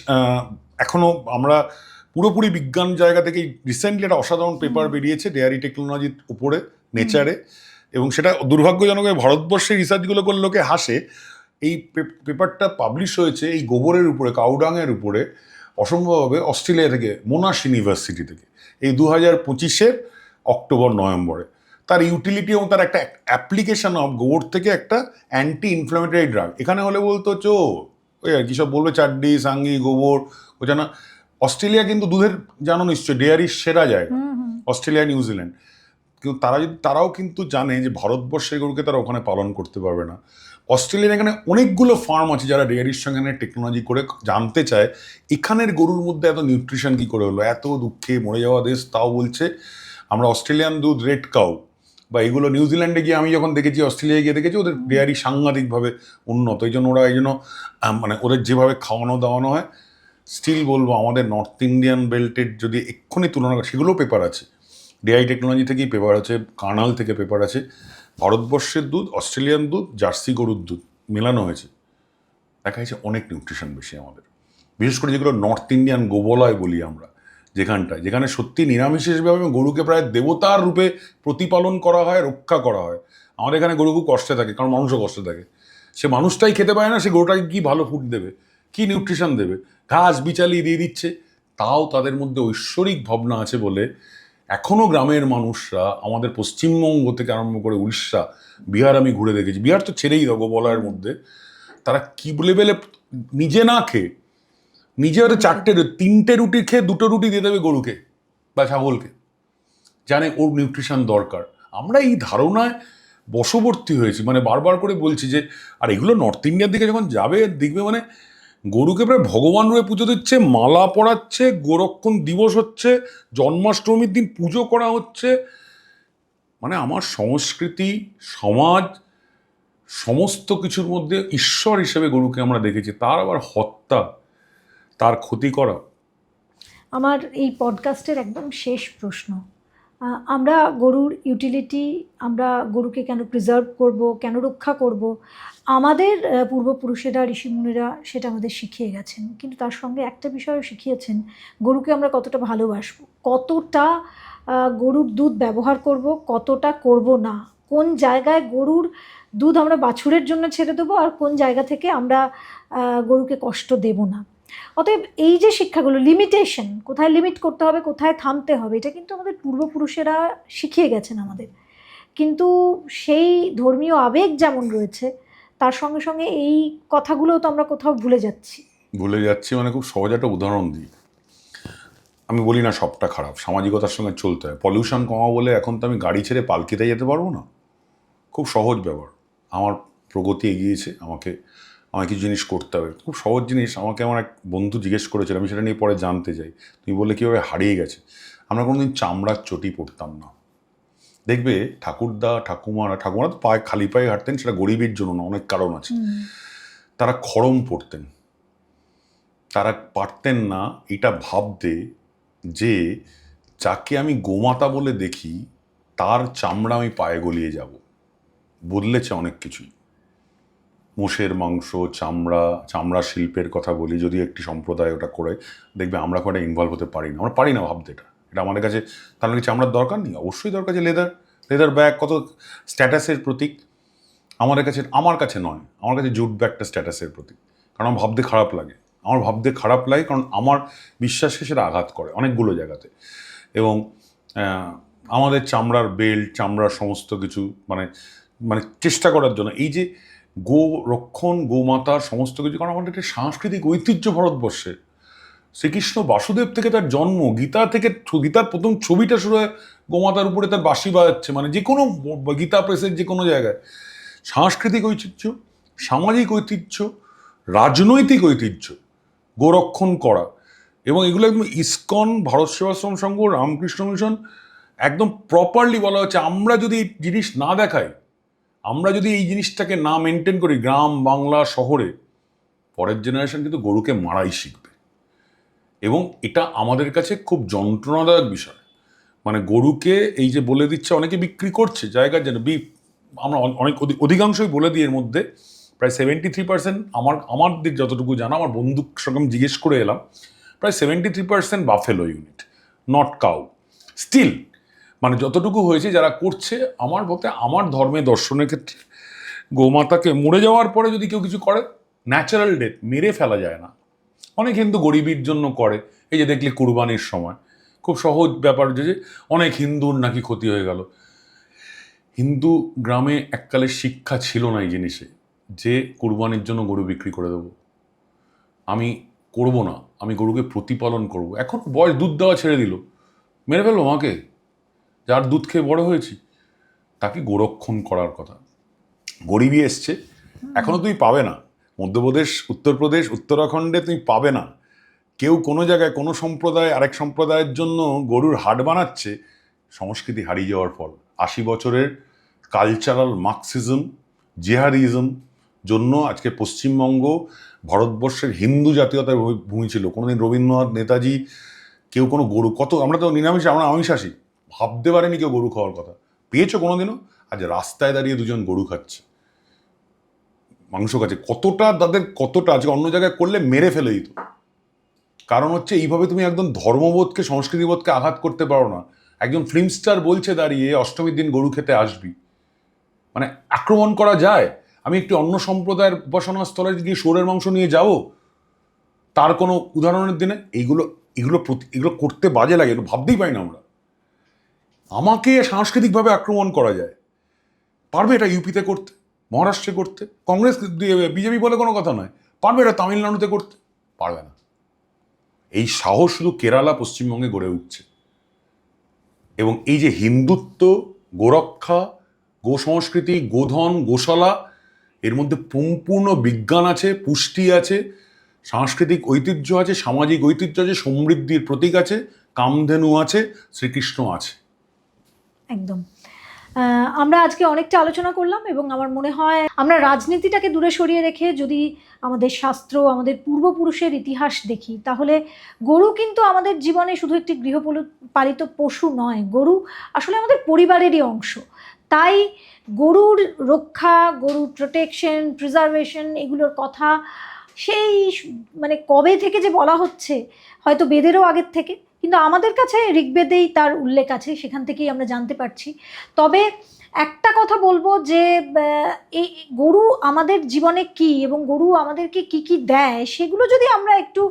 এখনও আমরা পুরোপুরি বিজ্ঞান জায়গা থেকে, রিসেন্টলি একটা অসাধারণ পেপার বেরিয়েছে ডেয়ারি টেকনোলজির উপরে, নেচারে, এবং সেটা দুর্ভাগ্যজনক ভারতবর্ষের রিসার্চগুলো করে লোকে হাসে। এই পেপারটা পাবলিশ হয়েছে এই গোবরের উপরে, কাউডাংয়ের উপরে, অসম্ভবভাবে অস্ট্রেলিয়া থেকে, মোনাশ ইউনিভার্সিটি থেকে, এই 2025 অক্টোবর নভেম্বরে। তার ইউটিলিটি এবং তার একটা অ্যাপ্লিকেশন অফ গোবর থেকে একটা অ্যান্টি ইনফ্লামেটরি ড্রাগ। এখানে হলে বলতো ওই আর কি সব বলবে, চাড্ডি সাঙ্গি গোবর ওটা না। অস্ট্রেলিয়া কিন্তু দুধের, জানো নিশ্চয়, ডেয়ারির সেরা জায়গা অস্ট্রেলিয়া, নিউজিল্যান্ড। কিন্তু তারাও কিন্তু জানে যে ভারতবর্ষের গরুকে তারা ওখানে পালন করতে পারবে না। অস্ট্রেলিয়ার এখানে অনেকগুলো ফার্ম আছে যারা ডেয়ারির সঙ্গে টেকনোলজি করে জানতে চায় এখানের গরুর মধ্যে এত নিউট্রিশন কি করে হলো, এত দুঃখে মরে যাওয়া দেশ তাও বলছে আমরা অস্ট্রেলিয়ান দুধ, রেড কাউ বা এগুলো। নিউজিল্যান্ডে গিয়ে আমি যখন দেখেছি, অস্ট্রেলিয়ায় গিয়ে দেখেছি, ওদের ডেয়ারি সাংঘাতিকভাবে উন্নত। এই জন্য মানে ওদের যেভাবে খাওয়ানো দাওয়ানো হয়, স্টিল বলবো আমাদের নর্থ ইন্ডিয়ান বেল্টের যদি এক্ষুনি তুলনা করে, সেগুলোও পেপার আছে, ডেয়ারি টেকনোলজি থেকেই পেপার আছে, কার্নাল থেকে পেপার আছে। ভারতবর্ষের দুধ, অস্ট্রেলিয়ান দুধ, জার্সি গরুর দুধ, মেলানো হয়েছে, দেখা যাচ্ছে অনেক নিউট্রিশন বেশি আমাদের। বিশেষ করে যেগুলো নর্থ ইন্ডিয়ান গোবলয় বলি আমরা, যেখানে সত্যি নিরামিষভাবে গরুকে প্রায় দেবতার রূপে প্রতিপালন করা হয়, রক্ষা করা হয়। আমাদের এখানে গরু খুব কষ্টে থাকে, কারণ মানুষও কষ্টে থাকে। সে মানুষটাই খেতে পায় না, সে গরুটাকে কি ভালো ফুড দেবে, কি নিউট্রিশন দেবে? ঘাস বিচালি দিয়ে দিচ্ছে। তাও তাদের মধ্যে ঐশ্বরিক ভাবনা আছে বলে এখনও গ্রামের মানুষরা, আমাদের পশ্চিমবঙ্গ থেকে আরম্ভ করে উড়িষ্যা, বিহার আমি ঘুরে দেখেছি, বিহার তো ছেড়েই দাও, গোবলয়ের মধ্যে তারা কি লেভেলে নিজে না খেয়ে, নিজে হয়তো 3টে রুটি খেয়ে 2টো রুটি দিয়ে দেবে গরুকে বা ছাগলকে, জানে ওর নিউট্রিশন দরকার। আমরা এই ধারণায় বশবর্তী হয়েছি, মানে বারবার করে বলছি যে, আর এগুলো নর্থ ইন্ডিয়ার দিকে যখন যাবে দেখবে মানে গরুকে প্রায় ভগবান রূপে পুজো দিচ্ছে, মালা পরাচ্ছে, গোরক্ষণ দিবস হচ্ছে, জন্মাষ্টমীর দিন পুজো করা হচ্ছে। মানে আমার সংস্কৃতি, সমাজ, সমস্ত কিছুর মধ্যে ঈশ্বর হিসেবে গরুকে আমরা দেখেছি, তার আবার হত্যা, তার ক্ষতি করা। আমার এই পডকাস্টের একদম শেষ প্রশ্ন, আমরা গরুর ইউটিলিটি, আমরা গরুকে কেন প্রিজার্ভ করব, কেন রক্ষা করব, আমাদের পূর্বপুরুষেরা, ঋষিমুনিরা সেটা আমাদের শিখিয়ে গেছেন, কিন্তু তার সঙ্গে একটা বিষয়ও শিখিয়েছেন, গরুকে আমরা কতটা ভালোবাসবো, কতটা গরুর দুধ ব্যবহার করব, কতটা করব না, কোন জায়গায় গরুর দুধ আমরা বাছুরের জন্য ছেড়ে দেবো, আর কোন জায়গা থেকে আমরা গরুকে কষ্ট দেব না। অতএব এই যে শিক্ষাগুলো, লিমিটেশন, কোথায় লিমিট করতে হবে, কোথায় থামতে হবে, এটা কিন্তু আমাদের পূর্বপুরুষেরা শিখিয়ে গেছেন আমাদের। কিন্তু সেই ধর্মীয় আবেগ যেমন রয়েছে, তার সঙ্গে সঙ্গে এই কথাগুলোও তো আমরা কোথাও ভুলে যাচ্ছি। মানে খুব সহজ একটা উদাহরণ দিই। আমি বলি না সবটা খারাপ, সামাজিকতার সঙ্গে চলতে হয়। পলিউশন কমা বলে এখন তো আমি গাড়ি ছেড়ে পালকিতে যেতে পারবো না। খুব সহজ ব্যাপার। আমার প্রগতি এগিয়েছে, আমাকে কিছু জিনিস করতে হবে, খুব সহজ জিনিস। আমাকে আমার এক বন্ধু জিজ্ঞেস করেছিল, আমি সেটা নিয়ে পরে জানতে চাই, তুমি বললে কীভাবে হারিয়ে গেছে। আমরা কোনোদিন চামড়ার চটি পরতাম না। দেখবে ঠাকুমারা তো পায়ে খালি পায়ে হাঁটতেন, সেটা গরিবের জন্য না, অনেক কারণ আছে। তারা খড়ম পরতেন। তারা পারতেন না এটা ভাবতে যে যাকে আমি গোমাতা বলে দেখি তার চামড়া আমি পায়ে গলিয়ে যাব। বদলেছে অনেক কিছুই। মোষের মাংস, চামড়া শিল্পের কথা বলি, যদি একটি সম্প্রদায় ওটা করে, দেখবে আমরা কোনো ইনভলভ হতে পারি না। আমরা পারি না ভাবতে এটা আমাদের কাছে। তার মানে চামড়ার দরকার নেই? অবশ্যই দরকার। যে লেদার ব্যাগ কত স্ট্যাটাসের প্রতীক। আমার কাছে নয়, আমার কাছে জুট ব্যাগটা স্ট্যাটাসের প্রতীক। কারণ আমার ভাবতে খারাপ লাগে, কারণ আমার বিশ্বাসকে সেটা আঘাত করে অনেকগুলো জায়গাতে। এবং আমাদের চামড়ার বেল্ট, চামড়ার সমস্ত কিছু মানে চেষ্টা করার জন্য এই যে গো রক্ষণ, গোমাতার সমস্ত কিছু, কারণ আমাদের একটা সাংস্কৃতিক ঐতিহ্য ভারতবর্ষে। শ্রীকৃষ্ণ বাসুদেব থেকে তার জন্ম, গীতার প্রথম ছবিটা শুরু হয় গোমাতার উপরে তার বাঁশি বাজাচ্ছে, মানে যে কোনো গীতা প্রেসের যে কোনো জায়গায়। সাংস্কৃতিক ঐতিহ্য, সামাজিক ঐতিহ্য, রাজনৈতিক ঐতিহ্য গোরক্ষণ করা। এবং এগুলো একদম ইসকন, ভারত সেবাশ্রম সংঘ, রামকৃষ্ণ মিশন একদম প্রপারলি বলা হচ্ছে, আমরা যদি এই জিনিস না দেখাই, আমরা যদি এই জিনিসটাকে না মেনটেন করি গ্রাম, বাংলা, শহরে, পরের জেনারেশন কিন্তু গরুকে মারাই শিখবে। এবং এটা আমাদের কাছে খুব যন্ত্রণাদায়ক বিষয়। মানে গরুকে এই যে বলে দিচ্ছে, অনেকে বিক্রি করছে জায়গার জন্য আমরা অধিকাংশই বলে দিই, এর মধ্যে প্রায় 73%, আমাদের যতটুকু জানা, আমার বন্ধুর সঙ্গে আমি জিজ্ঞেস করে এলাম, প্রায় 73% buffalo unit, not cow. Still মানে যতটুকু হয়েছে যারা করছে, আমার ধর্মে, দর্শনের ক্ষেত্রে গোমাতাকে মরে যাওয়ার পরে যদি কেউ কিছু করে, ন্যাচারাল ডেথ, মেরে ফেলা যায় না। অনেক হিন্দু গরিবির জন্য করে। এই যে দেখলে কুরবানির সময় খুব সহজ ব্যাপার, যে অনেক হিন্দুর নাকি ক্ষতি হয়ে গেল। হিন্দু গ্রামে এককালে শিক্ষা ছিল না এই জিনিসে, যে কুরবানির জন্য গরু বিক্রি করে দেবো, আমি করব না, আমি গরুকে প্রতিপালন করব। এখন বয়স, দুধ দেওয়া ছেড়ে দিল, মেরে ফেলবো মাকে, যার দুধ খেয়ে বড় হয়েছি। তাকে গোরক্ষণ করার কথা। গরিবই এসছে, এখনো তুমি পাবে না। মধ্যপ্রদেশ, উত্তরপ্রদেশ, উত্তরাখণ্ডে তুমি পাবে না কেউ কোনো জায়গায় কোনো সম্প্রদায় আরেক সম্প্রদায়ের জন্য গরুর হাট বানাচ্ছে। সংস্কৃতি হারিয়ে যাওয়ার ফল। 80 বছরের কালচারাল মার্কসিজম, জেহাদিজম জন্য আজকে পশ্চিমবঙ্গ ভারতবর্ষের হিন্দু জাতীয়তার ভূমি ছিল। কোনোদিন রবীন্দ্রনাথ, নেতাজি, কেউ কোনো গরু, আমরা তো নিরামিষ, আমরা আমিষাসী, ভাবতে পারেনি কেউ গরু খাওয়ার কথা। পেয়েছো কোনোদিনও? আজ রাস্তায় দাঁড়িয়ে দুজন গরু খাচ্ছে। মাংস খাচ্ছে, কতটা আজকে অন্য জায়গায় করলে মেরে ফেলে দিত। কারণ হচ্ছে এইভাবে তুমি একদম ধর্মবোধকে, সংস্কৃতিবোধকে আঘাত করতে পারো না। একজন ফিল্ম স্টার বলছে দাঁড়িয়ে অষ্টমীর দিন গরু খেতে আসবি, মানে আক্রমণ করা যায়? আমি একটি অন্য সম্প্রদায়ের উপাসনা স্থলে গিয়ে শুয়োরের মাংস নিয়ে যাব তার কোনো উদাহরণের দিনে? এগুলো করতে বাজে লাগে, এগুলো ভাবতেই পাই না আমরা। আমাকে সাংস্কৃতিকভাবে আক্রমণ করা যায়, পারবে এটা ইউপিতে করতে, মহারাষ্ট্রে করতে? কংগ্রেস বিজেপি বলে কোনো কথা নয়, পারবে এটা তামিলনাড়ুতে করতে? পারবে না। এই সাহস শুধু কেরালা, পশ্চিমবঙ্গে গড়ে উঠছে। এবং এই যে হিন্দুত্ব, গোরক্ষা, গোসংস্কৃতি, গোধন, গোশালা, এর মধ্যে সম্পূর্ণ বিজ্ঞান আছে, পুষ্টি আছে, সাংস্কৃতিক ঐতিহ্য আছে, সামাজিক ঐতিহ্য আছে, সমৃদ্ধির প্রতীক আছে, কামধেনু আছে, শ্রীকৃষ্ণ আছে। একদম। আমরা আজকে অনেকটা আলোচনা করলাম এবং আমার মনে হয় আমরা রাজনীতিটাকে দূরে সরিয়ে রেখে যদি আমাদের শাস্ত্র, আমাদের পূর্বপুরুষের ইতিহাস দেখি, তাহলে গরু কিন্তু আমাদের জীবনে শুধু একটি গৃহপালিত পশু নয়, গরু আসলে আমাদের পরিবারেরই অংশ। তাই গরুর রক্ষা, গরুর প্রোটেকশন, প্রিজার্ভেশন, এগুলোর কথা সেই মানে কবে থেকে যে বলা হচ্ছে, হয়তো বেদেরও আগের থেকে, কিন্তু আমাদের কাছে ঋগ্বেদেই তার উল্লেখ আছে, সেখান থেকেই আমরা জানতে পারছি। তবে একটা কথা বলবো যে এই গরু আমাদের জীবনে কি এবং গরু আমাদেরকে কি কি দেয়, সেগুলো যদি আমরা একটু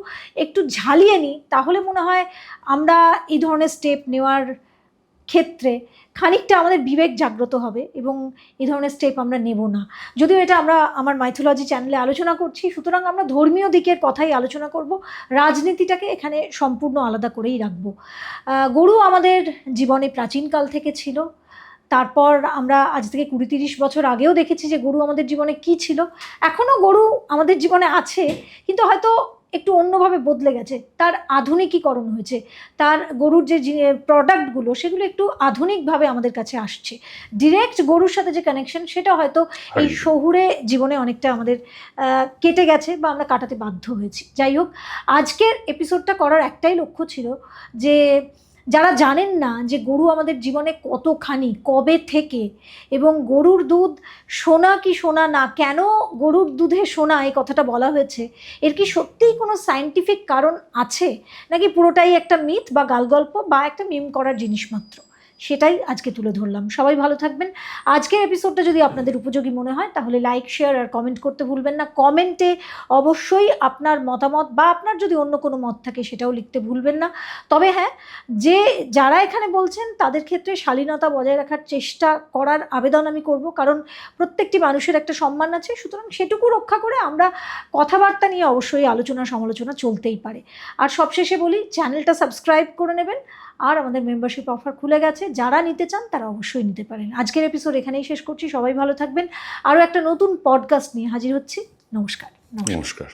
একটু ঝালিয়ে নিই, তাহলে মনে হয় আমরা এই ধরনের স্টেপ নেওয়ার ক্ষেত্রে খানিকটা আমাদের বিবেক জাগ্রত হবে এবং এই ধরনের স্টেপ আমরা নেব না। যদিও এটা আমরা আমার মাইথোলজি চ্যানেলে আলোচনা করছি, সুতরাং আমরা ধর্মীয় দিকের কথাই আলোচনা করব, রাজনীতিটাকে এখানে সম্পূর্ণ আলাদা করেই রাখবো। গরু আমাদের জীবনে প্রাচীনকাল থেকে ছিল, তারপর আমরা আজ থেকে 20-30 বছর আগেও দেখেছি যে গরু আমাদের জীবনে কি ছিল। এখনও গরু আমাদের জীবনে আছে, কিন্তু হয়তো একটু অন্যভাবে বদলে গেছে, তার আধুনিকীকরণ হয়েছে, তার গরুর যে প্রোডাক্টগুলো সেগুলো একটু আধুনিকভাবে আমাদের কাছে আসছে। ডিরেক্ট গরুর সাথে যে কানেকশন, সেটা হয়তো এই শহুরে জীবনে অনেকটা আমাদের কেটে গেছে বা আমরা কাটাতে বাধ্য হয়েছি। যাই হোক, আজকের এপিসোডটা করার একটাই লক্ষ্য ছিল যে যারা জানেন না যে গরু আমাদের জীবনে কতখানি, কবে থেকে, এবং গরুর দুধ সোনা কি সোনা না, কেন গরুর দুধে সোনা এই কথাটা বলা হয়েছে, এর কি সত্যিই কোনো সায়েন্টিফিক কারণ আছে, নাকি পুরোটাই একটা মিথ বা গালগল্প বা একটা মিম করার জিনিস মাত্র, সেটাই আজকে তুলে ধরলাম। সবাই ভালো থাকবেন। আজকের এপিসোডটা যদি আপনাদের উপযোগী মনে হয় তাহলে লাইক, শেয়ার আর কমেন্ট করতে ভুলবেন না। কমেন্টে অবশ্যই আপনার মতামত বা আপনার যদি অন্য কোনো মত থাকে সেটাও লিখতে ভুলবেন না। তবে হ্যাঁ, যারা এখানে বলছেন তাদের ক্ষেত্রে শালীনতা বজায় রাখার চেষ্টা করার আবেদন আমি করব, কারণ প্রত্যেকটি মানুষের একটা সম্মান আছে, সুতরাং সেটুকু রক্ষা করে আমরা কথাবার্তা নিয়ে অবশ্যই আলোচনা সমালোচনা চলতেই পারে। আর সবশেষে বলি, চ্যানেলটা সাবস্ক্রাইব করে নেবেন, আর আমাদের মেম্বারশিপ অফার খুলে গেছে, যারা নিতে চান তারা অবশ্যই নিতে পারেন। আজকের এপিসোড এখানেই শেষ করছি, সবাই ভালো থাকবেন। আরও একটা নতুন পডকাস্ট নিয়ে হাজির হচ্ছি। নমস্কার। নমস্কার।